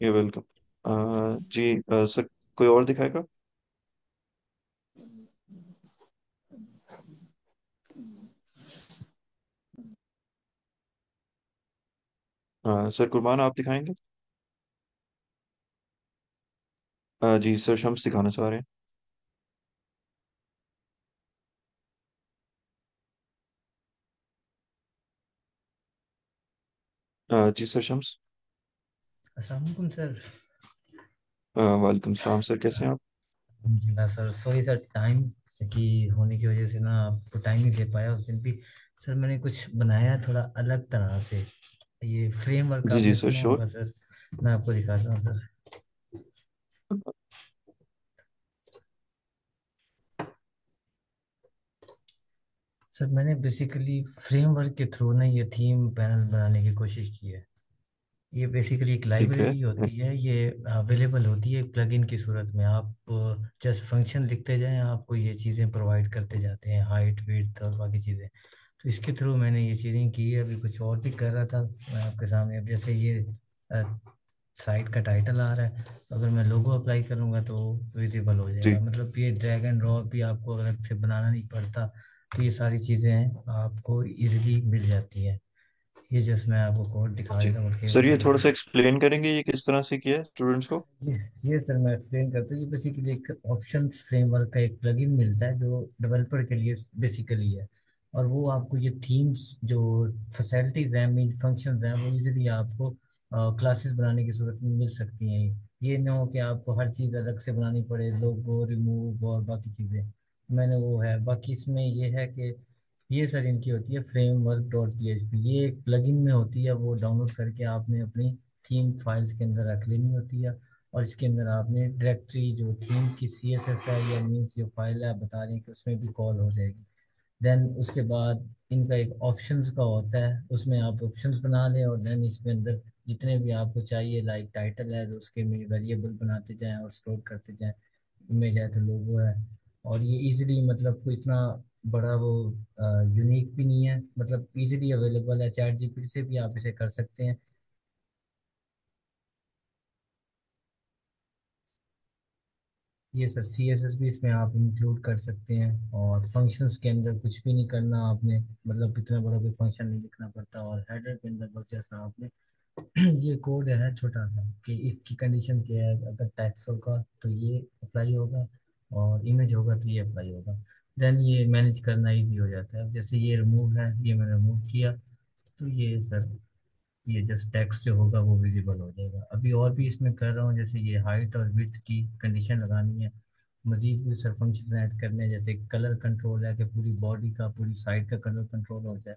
ये वेलकम। जी सर, कोई और दिखाएगा? सर कुरबान, आप दिखाएंगे? जी सर, शम्स दिखाना चाह रहे हैं। जी सर, शम्स। अस्सलाम वालेकुम सर। वालेकुम सलाम सर, कैसे हैं आप? अल्हम्दुलिल्लाह सर, सॉरी सर, टाइम की होने की वजह से ना आपको टाइम नहीं दे पाया उस दिन भी। सर मैंने कुछ बनाया थोड़ा अलग तरह से, ये फ्रेमवर्क जी जी आपने सर, सुना श्योर। होगा सर। मैं आपको दिखाता हूँ सर। सर मैंने बेसिकली फ्रेमवर्क के थ्रू ना ये थीम पैनल बनाने की कोशिश की है। ये बेसिकली एक ठीक है। लाइब्रेरी होती है, ये अवेलेबल होती है प्लगइन की सूरत में। आप जस्ट फंक्शन लिखते जाएं, आपको ये चीज़ें प्रोवाइड करते जाते हैं, हाइट विड्थ और बाकी चीज़ें। तो इसके थ्रू मैंने ये चीज़ें की है। अभी कुछ और भी कर रहा था मैं आपके सामने। अब जैसे ये साइट का टाइटल आ रहा है, तो अगर मैं लोगो अप्लाई करूँगा तो विजिबल हो जी जाएगा। मतलब ये ड्रैग एंड ड्रॉप भी आपको अलग से बनाना नहीं पड़ता। तो ये सारी चीज़ें हैं आपको इजीली मिल जाती हैं। ये जस्ट मैं आपको कोड दिखा जी देता हूँ बल्कि सर, ये थोड़ा सा ये। एक्सप्लेन करेंगे ये किस तरह से किया है स्टूडेंट्स को? ये सर मैं एक्सप्लेन करता हूँ। ये बेसिकली एक ऑप्शंस फ्रेमवर्क का एक प्लगइन मिलता है जो डेवलपर के लिए बेसिकली है। और वो आपको ये थीम्स जो फैसिलिटीज हैं, मीन फंक्शंस हैं, वो इजीली आपको क्लासेस बनाने की सूरत में मिल सकती हैं। ये ना हो कि आपको हर चीज़ अलग से बनानी पड़े, लोगो रिमूव और बाकी चीज़ें। मैंने वो है। बाकी इसमें ये है कि ये सर इनकी होती है framework dot P H P. ये एक प्लगइन में होती है, वो डाउनलोड करके आपने अपनी थीम फाइल्स के अंदर रख लेनी होती है। और इसके अंदर आपने डायरेक्टरी जो थीम की सी एस एस है या मीन्स जो फाइल है आप बता रहे हैं कि उसमें भी कॉल हो जाएगी। देन उसके बाद इनका एक ऑप्शंस का होता है, उसमें आप ऑप्शंस बना लें। और देन इसके अंदर जितने भी आपको चाहिए, लाइक टाइटल है तो उसके में वेरिएबल बनाते जाएं और स्टोर करते जाएं। इमेज है तो लोगो है। और ये इजीली, मतलब कोई इतना बड़ा वो यूनिक भी नहीं है, मतलब इजीली अवेलेबल है। चैट जीपीटी से भी आप इसे कर सकते हैं। ये सर सी एस एस भी इसमें आप इंक्लूड कर सकते हैं। और फंक्शंस के अंदर कुछ भी नहीं करना आपने, मतलब इतना बड़ा कोई फंक्शन नहीं लिखना पड़ता। और हेडर के अंदर बस जैसा आपने ये कोड है छोटा सा कि इफ की कंडीशन क्या है, अगर टैक्स होगा तो ये अप्लाई होगा, और इमेज होगा तो ये अप्लाई होगा। देन ये मैनेज करना इजी हो जाता है। अब जैसे ये रिमूव है, ये मैंने रिमूव किया, तो ये सर ये जस्ट टेक्स्ट जो होगा वो विजिबल हो जाएगा। अभी और भी इसमें कर रहा हूँ, जैसे ये हाइट और विड्थ की कंडीशन लगानी है। मजीद भी सर फंक्शन ऐड करने हैं, जैसे कलर कंट्रोल है कि पूरी बॉडी का, पूरी साइड का कलर कंट्रोल हो जाए।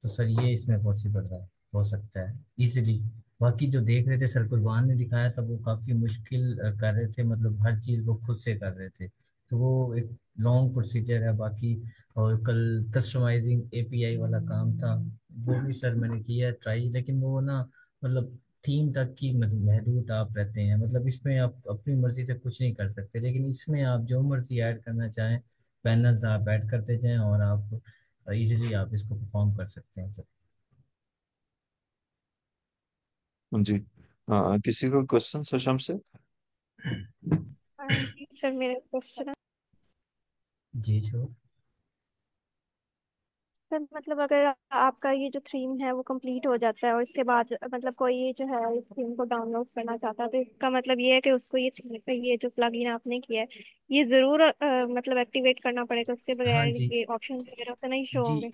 तो सर ये इसमें पॉसिबल है, हो सकता है इजीली। बाकी जो देख रहे थे सर कुरबान ने दिखाया था वो काफी मुश्किल कर रहे थे, मतलब हर चीज वो खुद से कर रहे थे। तो वो एक लॉन्ग प्रोसीजर है बाकी। और कल कस्टमाइजिंग एपीआई वाला काम था, वो भी सर मैंने किया ट्राई, लेकिन वो ना मतलब थीम तक की महदूद आप रहते हैं, मतलब इसमें आप अपनी मर्जी से कुछ नहीं कर सकते, लेकिन इसमें आप जो मर्जी ऐड करना चाहें पैनल्स आप ऐड करते जाएं और आप इजीली आप इसको परफॉर्म कर सकते हैं सर। जी। हाँ, किसी को क्वेश्चन सशम से? हाँ जी सर, मेरा क्वेश्चन है जी श्योर। सर, मतलब अगर आपका ये जो थीम है वो कंप्लीट हो जाता है और इसके बाद मतलब कोई ये जो है इस थीम को डाउनलोड करना चाहता है, तो इसका मतलब ये है कि उसको ये जो प्लगइन आपने किया है ये जरूर मतलब एक्टिवेट करना पड़ेगा, उसके हाँ बगैर जी। ये ऑप्शन वगैरह तो नहीं शो जी होंगे।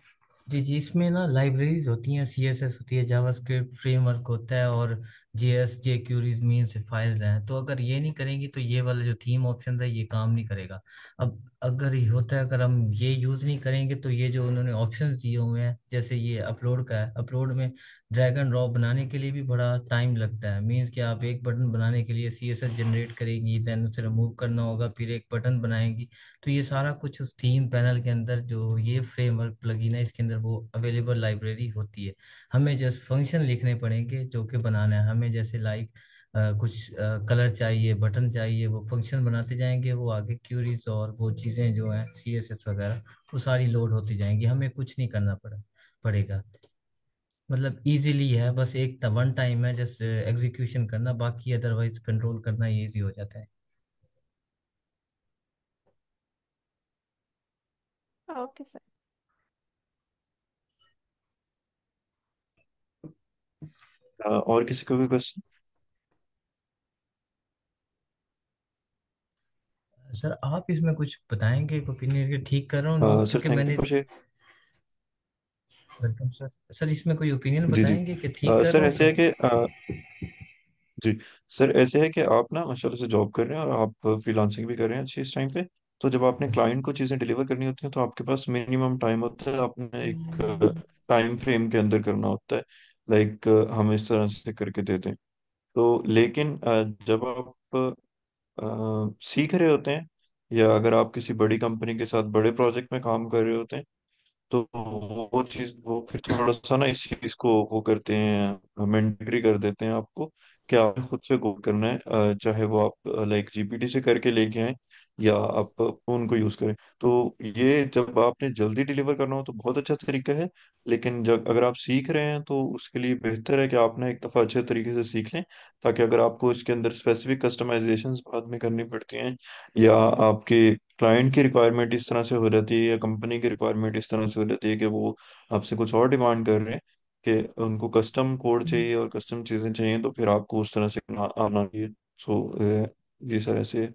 जी इसमें ना लाइब्रेरीज होती हैं, सीएसएस होती है, जावास्क्रिप्ट फ्रेमवर्क होता है, और जेएस जे क्यूरीज मीन से फाइल्स हैं। तो अगर ये नहीं करेंगी तो ये वाला जो थीम ऑप्शन है ये काम नहीं करेगा। अब अगर ये होता है, अगर हम ये यूज नहीं करेंगे तो ये जो उन्होंने ऑप्शन दिए हुए हैं, जैसे ये अपलोड का है, अपलोड में ड्रैग एंड ड्रॉप बनाने के लिए भी बड़ा टाइम लगता है। मीन्स कि आप एक बटन बनाने के लिए सीएसएस जनरेट करेंगी, देन उसे रिमूव करना होगा, फिर एक बटन बनाएंगी। तो ये सारा कुछ उस थीम पैनल के अंदर जो ये फ्रेमवर्क प्लगइन है इसके अंदर वो अवेलेबल लाइब्रेरी होती है। हमें जस्ट फंक्शन लिखने पड़ेंगे जो कि बनाना है हमें, जैसे लाइक कुछ कलर चाहिए, बटन चाहिए, वो फंक्शन बनाते जाएंगे, वो आगे क्यूरीज और वो चीज़ें जो हैं सीएसएस वगैरह वो सारी लोड होती जाएंगी, हमें कुछ नहीं करना पड़ेगा। मतलब इजीली है, बस एक वन टाइम है जस्ट एग्जीक्यूशन करना, बाकी अदरवाइज कंट्रोल करना इजी हो जाता है। Okay sir. और किसी को भी क्वेश्चन? सर आप इसमें कुछ बताएंगे ओपिनियन ठीक कर रहा हूँ नोट, सर क्योंकि थैंक यू मैंने for share. Welcome sir. Sir इसमें कोई ओपिनियन जी जी। बताएंगे कि ठीक कर सर रहा हूँ ऐसे कि। है कि जी, सर ऐसे है कि आप ना माशाल्लाह से जॉब कर रहे हैं और आप फ्रीलांसिंग भी कर रहे हैं अच्छी इस टाइम पे। तो जब आपने क्लाइंट को चीज़ें डिलीवर करनी होती हैं तो आपके पास मिनिमम टाइम होता है, आपने एक टाइम फ्रेम के अंदर करना होता है। लाइक हम इस तरह से करके देते हैं। तो लेकिन जब आप सीख रहे होते हैं या अगर आप किसी बड़ी कंपनी के साथ बड़े प्रोजेक्ट में काम कर रहे होते हैं तो वो चीज वो फिर थोड़ा सा ना इस चीज को वो करते हैं, मैंडेटरी कर देते हैं आपको कि आपने खुद से कोड करना है, चाहे वो आप लाइक जीपीटी से करके लेके आए या आप उनको यूज करें। तो ये जब आपने जल्दी डिलीवर करना हो तो बहुत अच्छा तरीका है। लेकिन जब अगर आप सीख रहे हैं तो उसके लिए बेहतर है कि आप ना एक दफा अच्छे तरीके से सीख लें, ताकि अगर आपको इसके अंदर स्पेसिफिक कस्टमाइजेशंस बाद में करनी पड़ती हैं या आपके क्लाइंट की रिक्वायरमेंट इस तरह से हो जाती है या कंपनी की रिक्वायरमेंट इस तरह से हो जाती है कि वो आपसे कुछ और डिमांड कर रहे हैं कि उनको कस्टम कोड चाहिए और कस्टम चीज़ें चाहिए, तो फिर आपको उस तरह से आना चाहिए। सो जी सर ऐसे।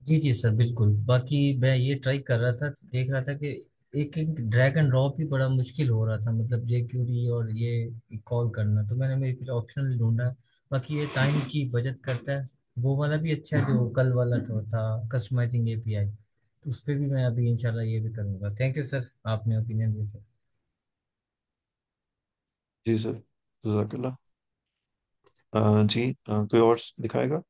जी जी सर बिल्कुल। बाकी मैं ये ट्राई कर रहा था, देख रहा था कि एक एक ड्रैग एंड ड्रॉप ही बड़ा मुश्किल हो रहा था, मतलब ये क्यूरी और ये कॉल करना, तो मैंने मेरे कुछ ऑप्शन ढूंढा। बाकी ये टाइम की बचत करता है, वो वाला भी अच्छा है जो कल वाला जो था कस्टमाइजिंग एपीआई, तो उस पर भी मैं अभी इंशाल्लाह ये भी करूंगा। थैंक यू सर, आपने ओपिनियन दिया सर। जी सर, जजाकल्ला। जी, कोई और दिखाएगा?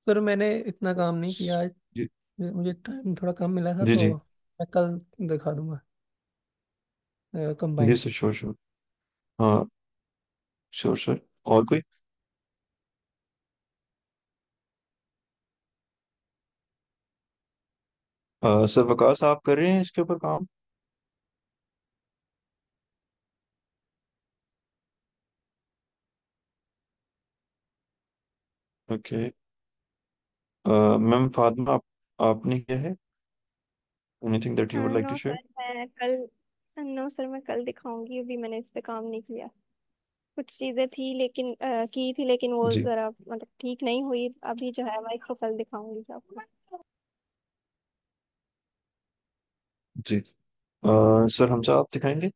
सर मैंने इतना काम नहीं किया आज, जी मुझे टाइम थोड़ा कम मिला था, जी तो जी। मैं कल दिखा दूंगा जी कंबाइन। Sir, sure sure. हाँ, श्योर सर। और कोई? सर वकास, आप कर रहे हैं इसके ऊपर काम? ओके। मैम फातिमा, आपने किया है anything that you would like to know share? Sir, मैं कल नो सर मैं कल दिखाऊंगी, अभी मैंने इस पे काम नहीं किया। कुछ चीजें थी लेकिन की थी, लेकिन वो जी जरा मतलब ठीक नहीं हुई। अभी जो है मैं इसको कल दिखाऊंगी आपको। जी। सर हमसे आप दिखाएंगे?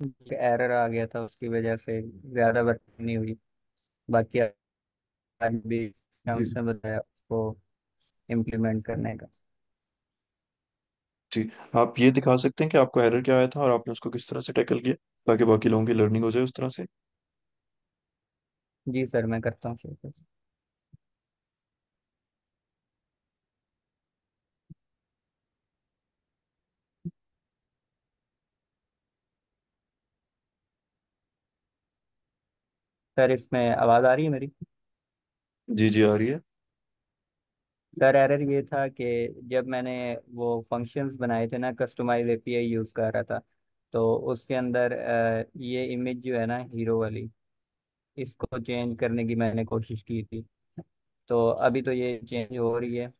एरर आ गया था, उसकी वजह से ज़्यादा वर्क नहीं हुई। बाकी आज भी जी। हमसे बताया उसको इम्प्लीमेंट करने का। जी, आप ये दिखा सकते हैं कि आपको एरर क्या आया था और आपने उसको किस तरह से टैकल किया, ताकि बाकी लोगों की लर्निंग हो जाए उस तरह से। जी सर, मैं करता हूँ सर। सर इसमें आवाज़ आ रही है मेरी? जी जी, आ रही है। सर एरर ये था कि जब मैंने वो फंक्शंस बनाए थे ना, कस्टमाइज एपीआई यूज़ कर रहा था, तो उसके अंदर ये इमेज जो है ना हीरो वाली, इसको चेंज करने की मैंने कोशिश की थी। तो अभी तो ये चेंज हो रही है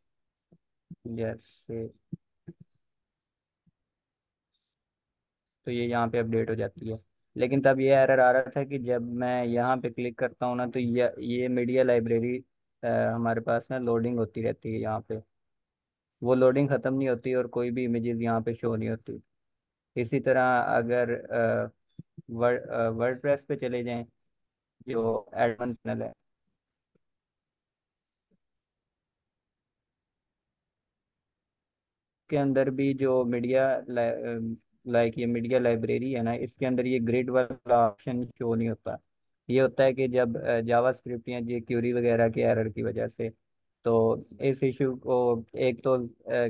जैसे, तो ये यहाँ पे अपडेट हो जाती है। लेकिन तब ये एरर आ रहा था कि जब मैं यहाँ पे क्लिक करता हूँ ना, तो ये मीडिया लाइब्रेरी हमारे पास ना लोडिंग होती रहती है यहाँ पे। वो लोडिंग ख़त्म नहीं होती और कोई भी इमेजेस यहाँ पे शो नहीं होती। इसी तरह अगर वर्डप्रेस पे चले जाएं, जो एडमिन पैनल है, के अंदर भी जो मीडिया लाइक ये मीडिया लाइब्रेरी है ना, इसके अंदर ये ग्रिड वाला ऑप्शन शो नहीं होता। ये होता है कि जब जावा स्क्रिप्ट या ये क्यूरी वगैरह के एरर की वजह से, तो इस इशू को एक तो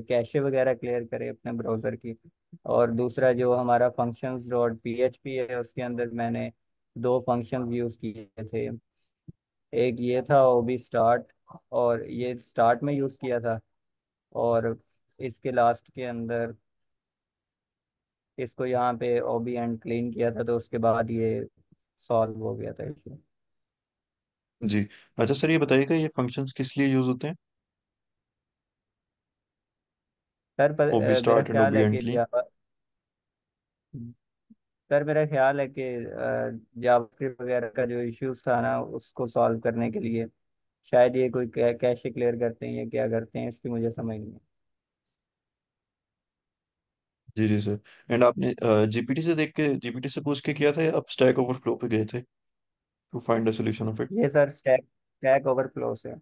कैशे वगैरह क्लियर करे अपने ब्राउज़र की, और दूसरा जो हमारा फंक्शंस डॉट पीएचपी है उसके अंदर मैंने दो फंक्शंस यूज़ किए थे। एक ये था ओबी स्टार्ट, और ये स्टार्ट में यूज़ किया था, और इसके लास्ट के अंदर इसको यहाँ पे ओबी एंड क्लीन किया था, तो उसके बाद ये सॉल्व हो गया था इशू। जी। अच्छा सर, ये बताइएगा ये फंक्शंस किस लिए यूज होते हैं? सर ओबी मेरा स्टार्ट एंड ख्याल ओबी है एंड कि क्लीन। जावा, सर मेरा ख्याल है कि जावास्क्रिप्ट वगैरह का जो इश्यूज था ना, उसको सॉल्व करने के लिए शायद ये कोई कैशे क्लियर करते हैं या क्या करते हैं, इसकी मुझे समझ नहीं है। जी जी सर। एंड आपने जीपीटी से देख के, जीपीटी से पूछ के किया था या आप स्टैक ओवरफ्लो पे गए थे to find a solution of it? ये सर स्टैक स्टैक ओवरफ्लो से।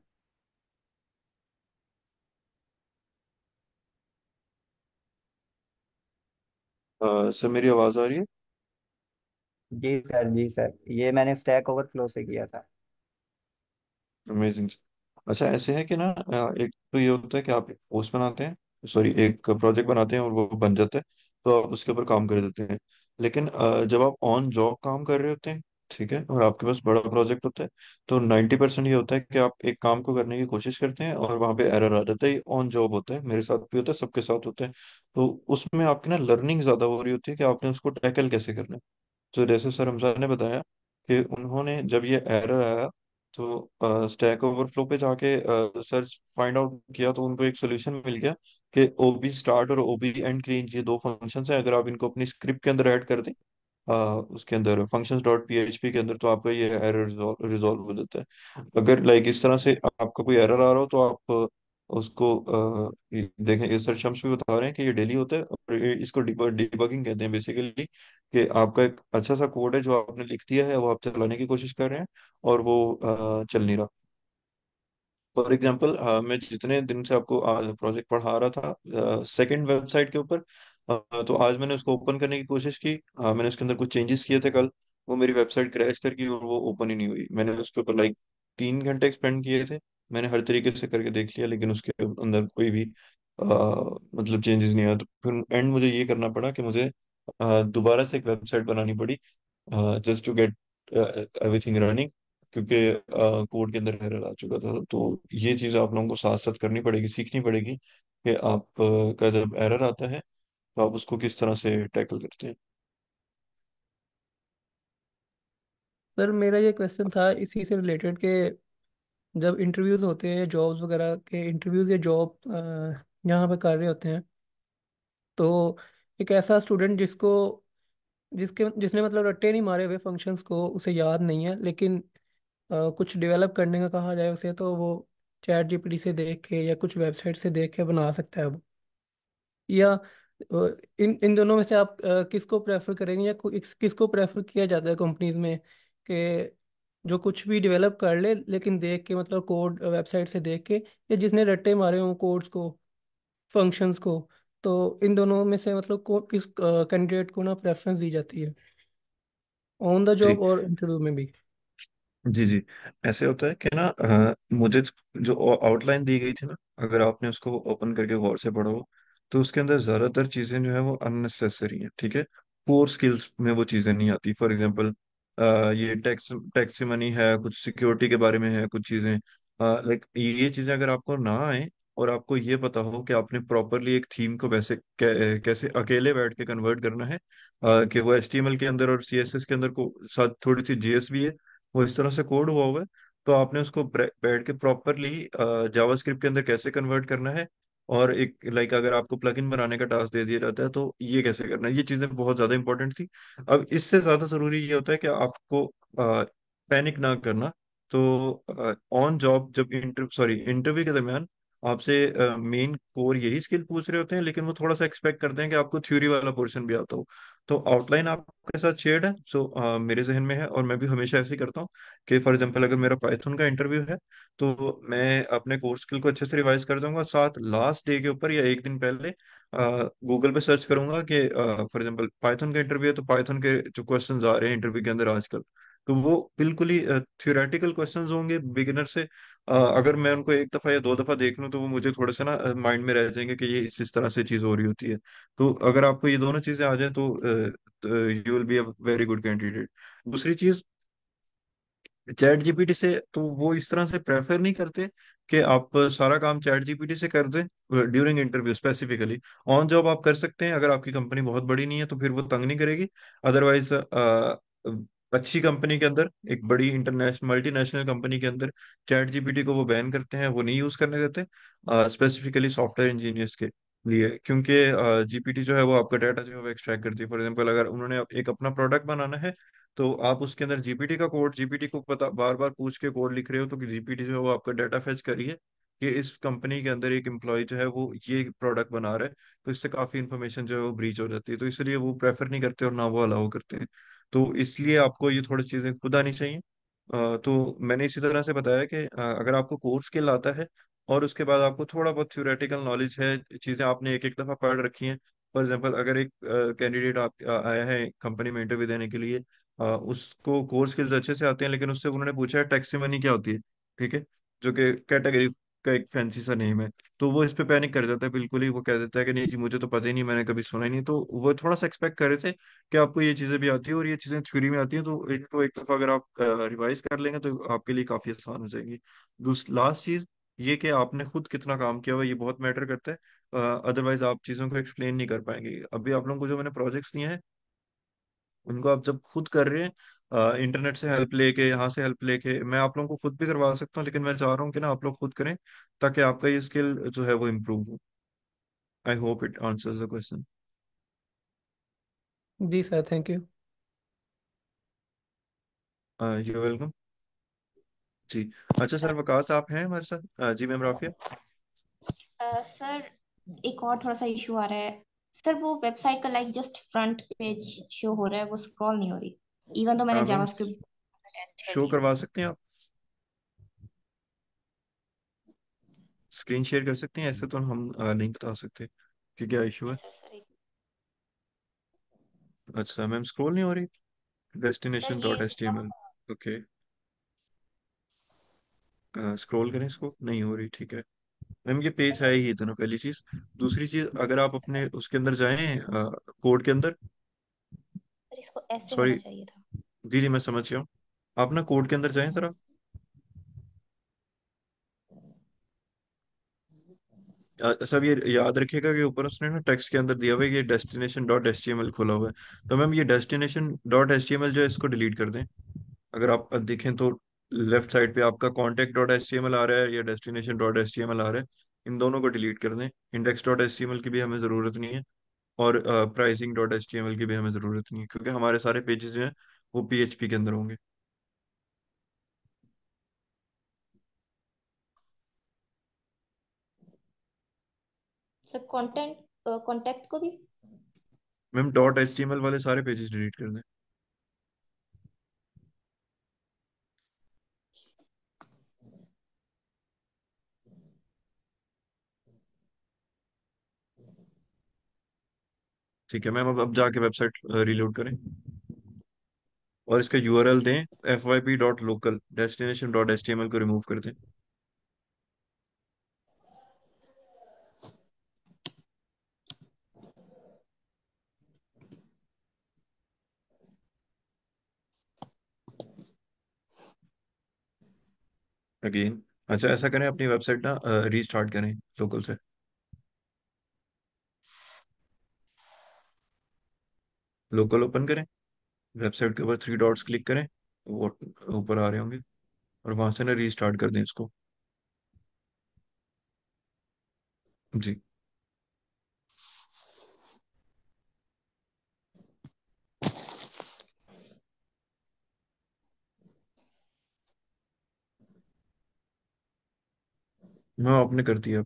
सर मेरी आवाज आ रही है? जी सर, जी सर, ये मैंने स्टैक ओवरफ्लो से किया था। अमेजिंग। अच्छा, ऐसे है कि ना, एक तो ये होता है कि आप एक पोस्ट बनाते हैं, सॉरी एक प्रोजेक्ट बनाते हैं और वो बन जाता है, तो आप उसके ऊपर काम कर देते हैं। लेकिन जब आप ऑन जॉब काम कर रहे होते हैं, ठीक है, और आपके पास बड़ा प्रोजेक्ट होता है, तो 90% ये होता है कि आप एक काम को करने की कोशिश करते हैं और वहां पे एरर आ जाता है। ये ऑन जॉब होता है, मेरे साथ भी होता है, सबके साथ होता है। तो उसमें आपकी ना लर्निंग ज्यादा हो रही होती है कि आपने उसको टैकल कैसे करना है। तो जैसे सर हमजा ने बताया कि उन्होंने जब ये एरर आया, तो स्टैक ओवरफ्लो पे जाके सर्च फाइंड आउट किया, तो उनको एक सोल्यूशन मिल गया कि ओबी स्टार्ट और ओबी एंड क्लीन ये दो फंक्शंस हैं, अगर आप इनको अपनी स्क्रिप्ट के अंदर ऐड कर दें, उसके अंदर फंक्शंस डॉट पीएचपी के अंदर, तो आपका ये एरर रिजॉल्व हो जाता है। अगर लाइक इस तरह से आपका कोई एरर आ रहा हो, तो आप उसको देखें, ये सर शम्स भी बता रहे हैं कि ये डेली होता है, और इसको डिबगिंग कहते हैं बेसिकली, कि आपका एक अच्छा सा कोड है जो आपने लिख दिया है, वो आप चलाने की कोशिश कर रहे हैं और वो चल नहीं रहा। फॉर एग्जाम्पल, मैं जितने दिन से आपको आज प्रोजेक्ट पढ़ा रहा था सेकंड वेबसाइट के ऊपर, तो आज मैंने उसको ओपन करने की कोशिश की, मैंने उसके अंदर कुछ चेंजेस किए थे कल, वो मेरी वेबसाइट क्रैश कर गई और वो ओपन ही नहीं हुई। मैंने उसके ऊपर लाइक 3 घंटे एक्सपेंड किए थे, मैंने हर तरीके से करके देख लिया, लेकिन उसके अंदर कोई भी मतलब चेंजेस नहीं आया। तो फिर एंड मुझे ये करना पड़ा कि मुझे दोबारा से एक वेबसाइट बनानी पड़ी, just to get everything running, क्योंकि कोड के अंदर एरर आ चुका था। तो ये चीज़ आप लोगों को साथ साथ करनी पड़ेगी, सीखनी पड़ेगी कि आप का जब एरर आता है तो आप उसको किस तरह से टैकल करते हैं। सर मेरा ये क्वेश्चन था इसी से रिलेटेड के, जब इंटरव्यूज होते हैं जॉब्स वगैरह के इंटरव्यूज या जॉब यहाँ पे कर रहे होते हैं, तो एक ऐसा स्टूडेंट जिसने मतलब रट्टे नहीं मारे हुए फंक्शंस को, उसे याद नहीं है, लेकिन कुछ डेवलप करने का कहा जाए उसे, तो वो चैट जीपीटी से देख के या कुछ वेबसाइट से देख के बना सकता है वो। या इन इन दोनों में से आप किसको प्रेफर करेंगे, या किसको प्रेफर किया जाता है कंपनीज में कि जो कुछ भी डेवलप कर ले लेकिन देख के, मतलब कोड वेबसाइट से देख के, या जिसने रट्टे मारे हों कोड्स को, फंक्शंस को? तो इन दोनों में से मतलब किस कैंडिडेट को ना प्रेफरेंस दी जाती है ऑन द जी जॉब और इंटरव्यू में भी? जी जी। ऐसे होता है कि ना मुझे जो आउटलाइन दी गई थी ना, अगर आपने उसको ओपन करके गौर से पढ़ो तो उसके अंदर ज्यादातर चीजें जो है वो अननेसेसरी हैं, ठीक है। कोर स्किल्स में वो चीजें नहीं आती। फॉर एग्जांपल ये टैक्स टैक्स मनी है, कुछ सिक्योरिटी के बारे में है, कुछ चीजें लाइक ये चीजें अगर आपको ना आए और आपको ये पता हो कि आपने प्रॉपरली एक थीम को कैसे अकेले बैठ के कन्वर्ट करना है, कि वो HTML के अंदर और CSS के अंदर को साथ थोड़ी सी JS भी है, वो इस तरह से कोड हुआ हुआ है, तो आपने उसको बैठ के प्रॉपरली जावास्क्रिप्ट के अंदर कैसे कन्वर्ट करना है, और एक लाइक अगर आपको प्लगइन बनाने का टास्क दे दिया जाता है तो ये कैसे करना है, ये चीजें बहुत ज्यादा इंपॉर्टेंट थी। अब इससे ज्यादा जरूरी ये होता है कि आपको पैनिक ना करना। तो ऑन जॉब जब इंटरव्यू के दरमियान आपसे मेन कोर यही स्किल पूछ रहे होते हैं, लेकिन वो थोड़ा सा एक्सपेक्ट करते हैं कि आपको थ्योरी वाला पोर्शन भी आता हो। तो आउटलाइन आपके साथ शेयर्ड है, सो मेरे जहन में है, और मैं भी हमेशा ऐसे ही करता हूँ कि फॉर एग्जांपल अगर मेरा पाइथन का इंटरव्यू है तो मैं अपने कोर्स स्किल को अच्छे से रिवाइज कर दूंगा, साथ लास्ट डे के ऊपर या एक दिन पहले गूगल पे सर्च करूंगा कि फॉर एग्जांपल पाइथन का इंटरव्यू है तो पाइथन के जो क्वेश्चंस आ रहे हैं इंटरव्यू के अंदर आजकल, तो वो बिल्कुल ही थ्योरेटिकल क्वेश्चंस होंगे बिगिनर से। अगर मैं उनको एक दफा या दो दफा देख लूं तो वो मुझे थोड़े से ना माइंड में रह जाएंगे कि ये इस तरह से चीज हो रही होती है। तो अगर आपको ये दोनों चीजें आ जाए तो you will be a very good candidate. दूसरी चीज, चैट जीपीटी से तो वो इस तरह से प्रेफर नहीं करते कि आप सारा काम चैट जीपीटी से कर दें during interview specifically. On job आप कर सकते हैं, अगर आपकी कंपनी बहुत बड़ी नहीं है तो फिर वो तंग नहीं करेगी। अदरवाइज अच्छी कंपनी के अंदर, एक बड़ी इंटरनेशनल मल्टीनेशनल कंपनी के अंदर चैट जीपीटी को वो बैन करते हैं, वो नहीं यूज करने देते स्पेसिफिकली सॉफ्टवेयर इंजीनियर्स के लिए, क्योंकि जीपीटी जो है वो आपका डाटा जो है वो एक्सट्रैक्ट करती है। फॉर एग्जांपल अगर उन्होंने एक अपना प्रोडक्ट बनाना है तो आप उसके अंदर जीपीटी का कोड, जीपीटी को पता बार बार पूछ के कोड लिख रहे हो, तो जीपीटी जो है वो आपका डाटा फेच करिए कि इस कंपनी के अंदर एक एम्प्लॉय जो है वो ये प्रोडक्ट बना रहा है, तो इससे काफी इंफॉर्मेशन जो है वो ब्रीच हो जाती है, तो इसलिए वो प्रेफर नहीं करते और ना वो अलाउ करते हैं। तो इसलिए आपको ये थोड़ी चीजें खुद आनी चाहिए। तो मैंने इसी तरह से बताया कि अगर आपको कोर स्किल आता है और उसके बाद आपको थोड़ा बहुत थ्योरेटिकल नॉलेज है, चीजें आपने एक एक दफा पढ़ रखी हैं। फॉर एग्जाम्पल अगर एक कैंडिडेट आप आया है कंपनी में इंटरव्यू देने के लिए, उसको कोर स्किल्स अच्छे से आते हैं, लेकिन उससे उन्होंने पूछा है टैक्सिमनी क्या होती है, ठीक है, जो कि कैटेगरी का एक फैंसी सा नेम है, तो वो इस पे पैनिक कर जाता है बिल्कुल ही, वो कह देता है कि नहीं जी मुझे तो पता ही नहीं, मैंने कभी सुना ही नहीं। तो वो थोड़ा सा एक्सपेक्ट कर रहे थे कि आपको ये चीजें भी आती है और ये चीजें थ्योरी में आती हैं, तो इनको एक दफा अगर आप रिवाइज कर लेंगे तो आपके लिए काफी आसान हो जाएगी। लास्ट चीज ये कि आपने खुद कितना काम किया हुआ है, ये बहुत मैटर करता है। अदरवाइज आप चीजों को एक्सप्लेन नहीं कर पाएंगे। अभी आप लोगों को जो मैंने प्रोजेक्ट्स दिए हैं उनको आप जब खुद कर रहे हैं इंटरनेट से हेल्प लेके, यहाँ से हेल्प लेके, मैं आप लोगों को खुद भी करवा सकता हूँ, लेकिन मैं चाह रहा हूँ कि ना आप लोग खुद करें ताकि आपका ये स्किल जो है वो इम्प्रूव हो। I hope it answers the question. जी sir, thank you. You welcome. जी। अच्छा सर वकास आप हैं हमारे साथ? जी मैम राफिया। सर एक और थोड़ा सा इशू आ रहा है। सर वो वेबसाइट का like just front page show हो रहा है, वो स्क्रॉल नहीं हो रही, इवन तो मैंने मैम जावास्क्रिप्ट टेस्ट कर शो दिया। करवा सकते हैं आप? स्क्रीन शेयर कर सकते हैं? ऐसे तो हम नहीं बता सकते कि क्या इशू है। Yes sir. सर अच्छा मैम स्क्रॉल नहीं हो रही, सर डेस्टिनेशन ये dot H T M L. Okay, scroll करें इसको, नहीं हो रही, ठीक है। मैम ये पेज है ही दोनों, पहली चीज। दूसरी चीज अगर आप अपने उसके अंदर जाएं कोड के अंदर, सर इसको ऐसे सॉरी, होना चाहिए था। जी जी मैं समझ गया हूँ। आप ना कोड के अंदर जाएं जरा। सब ये याद रखिएगा कि ऊपर उसने ना टेक्स्ट के अंदर दिया हुआ है ये destination dot H T M L खोला हुआ है, तो मैम ये destination dot H T M L जो है इसको डिलीट कर दें। अगर आप देखें तो लेफ्ट साइड पे आपका contact dot H T M L आ रहा है या destination dot H T M L आ रहा है, इन दोनों को डिलीट कर दें। Index dot H T M L की भी हमें ज़रूरत नहीं है, और pricing dot H T M L की भी हमें ज़रूरत नहीं है, क्योंकि हमारे सारे पेजेस जो हैं वो PHP के अंदर होंगे। सर कंटेंट कॉन्टेक्ट को भी। मैम डॉट HTML वाले सारे पेजेस डिलीट कर दें। ठीक है मैम, अब जाके वेबसाइट रीलोड करें और इसका URL दें, fyp.local, destination.html को रिमूव कर दें। अगेन, अच्छा ऐसा करें, अपनी वेबसाइट ना रीस्टार्ट करें लोकल से। लोकल ओपन करें, वेबसाइट के ऊपर थ्री डॉट्स क्लिक करें, वो ऊपर आ रहे होंगे, और वहां से ना रीस्टार्ट कर दें इसको। जी। हाँ आपने कर दिया।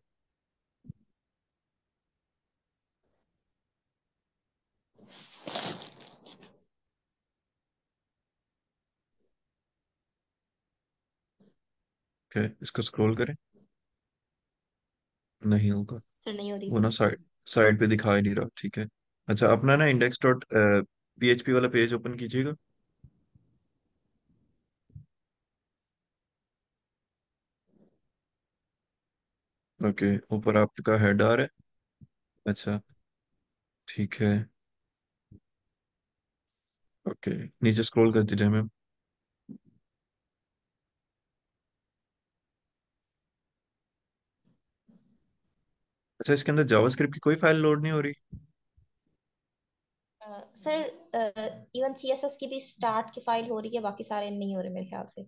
ओके, इसको स्क्रॉल करें, नहीं होगा। सर नहीं हो रही। वो ना साइड साइड पे दिखा ही नहीं रहा। ठीक है। अच्छा, अपना ना index.php वाला पेज ओपन कीजिएगा। ओके, ऊपर आपका हेड आ रहा है। अच्छा, ठीक है। ओके, नीचे स्क्रॉल कर दीजिए मैम। अच्छा, इसके अंदर जावास्क्रिप्ट की कोई फाइल लोड नहीं हो रही? सर इवन CSS की भी स्टार्ट की फाइल हो रही है, बाकी सारे नहीं हो रहे मेरे ख्याल से,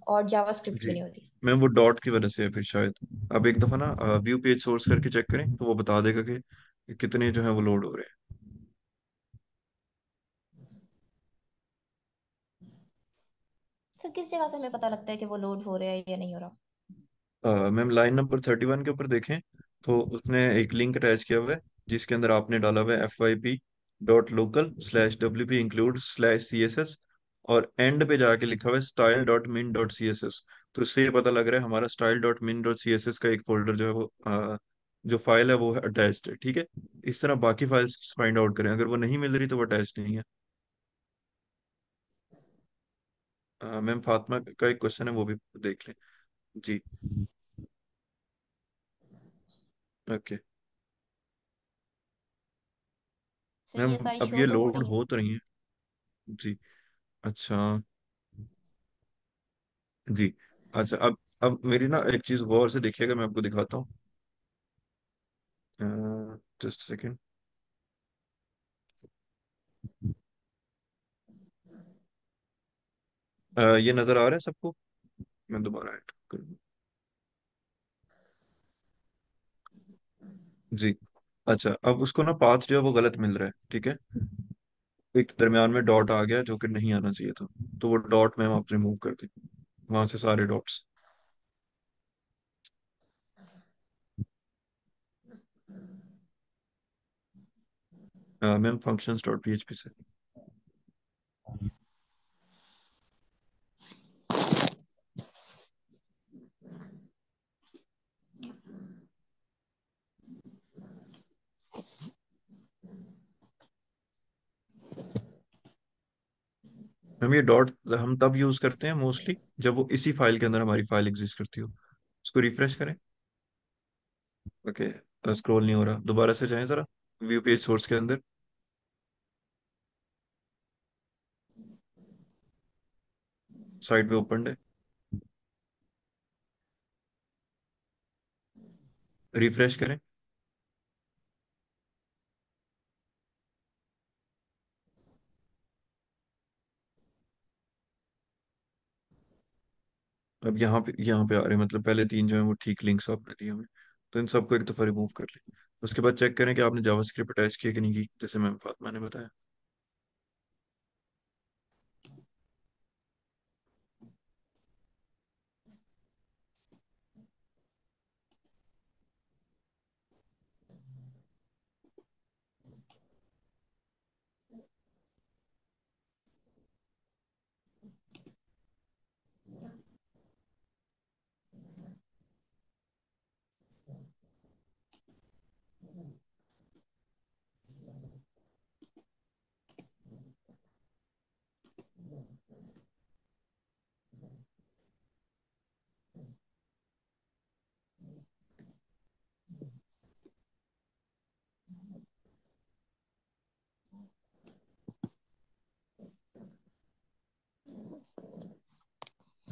और जावास्क्रिप्ट भी जी नहीं हो रही। मैम, वो डॉट की वजह से है फिर शायद। अब एक दफा ना व्यू पेज सोर्स करके चेक करें, तो वो बता देगा कि कितने जो है वो लोड हो रहे सर किस जगह से हमें पता लगता है कि वो लोड हो रहा है या नहीं हो रहा? हैं। मैम लाइन नंबर 31 के ऊपर देखें, तो उसने एक लिंक अटैच किया हुआ है, जिसके अंदर आपने डाला हुआ है fyp.local/wp include/css, और एंड पे जाके लिखा हुआ है style.min.css। तो इससे ये पता लग रहा है हमारा style.min.css का एक फोल्डर जो है वो जो फाइल है वो अटैच्ड है। ठीक है। इस तरह बाकी फाइल्स फाइंड आउट करें, अगर वो नहीं मिल रही तो वो अटैच्ड नहीं है। मैम फातिमा का एक क्वेश्चन है, वो भी देख लें। जी। ओके सर मैम, ये सारी अब शो ये तो हो लोड रही है। हो तो रही है। जी। अच्छा। जी। अच्छा, अब मेरी ना एक चीज गौर से देखिएगा, मैं आपको दिखाता हूँ। Just second. ये नजर आ रहा है सबको? मैं दोबारा ऐड करूँ? जी। अच्छा, अब उसको ना पाथ जो है वो गलत मिल रहा है। ठीक है। एक दरम्यान में डॉट आ गया जो कि नहीं आना चाहिए था, तो वो डॉट मैम आप रिमूव कर दें वहां से, सारे डॉट्स। मैम functions.php से। मैम ये डॉट हम तब यूज करते हैं मोस्टली जब वो इसी फाइल के अंदर हमारी फाइल एग्जिस्ट करती हो। उसको रिफ्रेश करें। ओके, स्क्रॉल नहीं हो रहा, दोबारा से जाएं जरा व्यू पेज सोर्स के अंदर। साइड पे ओपन है, रिफ्रेश करें। अब यहाँ पे आ रहे हैं, मतलब पहले तीन जो है वो ठीक लिंक्स आपने दिए हमें, तो इन सबको एक दफा रिमूव कर लें। उसके बाद चेक करें कि आपने जावास्क्रिप्ट अटैच किया कि नहीं की, जैसे मैम फातिमा ने बताया।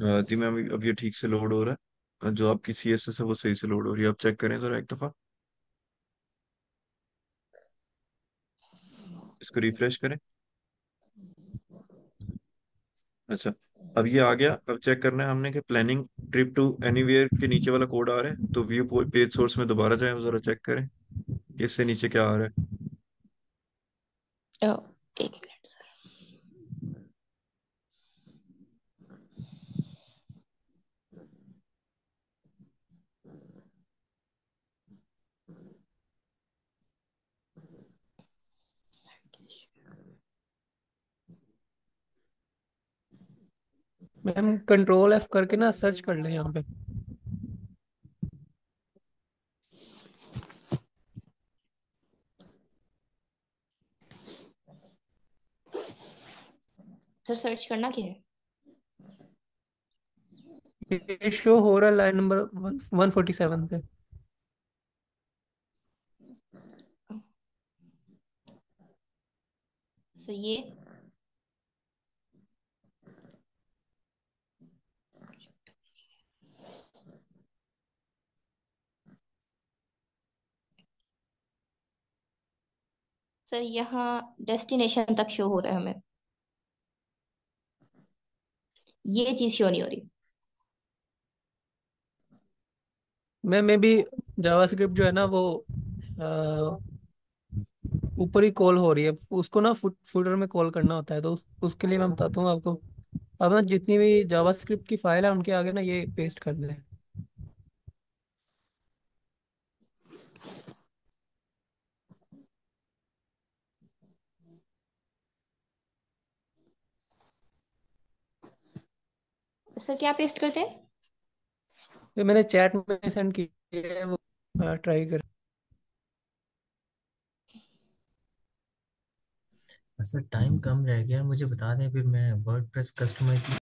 जी मैम, अब ये ठीक से लोड हो रहा है। जो आपकी CSS है वो सही से लोड हो रही है। आप चेक करें जरा एक दफा, इसको रिफ्रेश करें। अच्छा, अब ये आ गया। अब चेक करना है हमने कि प्लानिंग ट्रिप टू एनीवेयर के नीचे वाला कोड आ रहा है, तो व्यू पेज सोर्स में दोबारा जाए, जरा चेक करें कि इससे नीचे क्या आ रहा है। ओ, एक minute sir. Ma'am control F करके ना सर्च कर लें यहाँ पे। सर सर्च करना क्या है? ये शो हो रहा है लाइन नंबर 147 पे। सर ये सर यहाँ डेस्टिनेशन तक शो हो रहा है हमें, ये चीज शो नहीं हो रही। मैं मे भी जावास्क्रिप्ट जो है ना वो अ, ऊपर ही कॉल हो रही है, उसको ना फुटर में कॉल करना होता है, तो उसके लिए मैं बताता हूँ आपको। अब ना जितनी भी जावास्क्रिप्ट की फाइल है उनके आगे ना ये पेस्ट कर दें। सर क्या पेस्ट करते हैं? ये मैंने चैट में सेंड की है, वो ट्राई कर। सर टाइम कम रह गया, मुझे बता दें फिर मैं वर्डप्रेस कस्टमाइज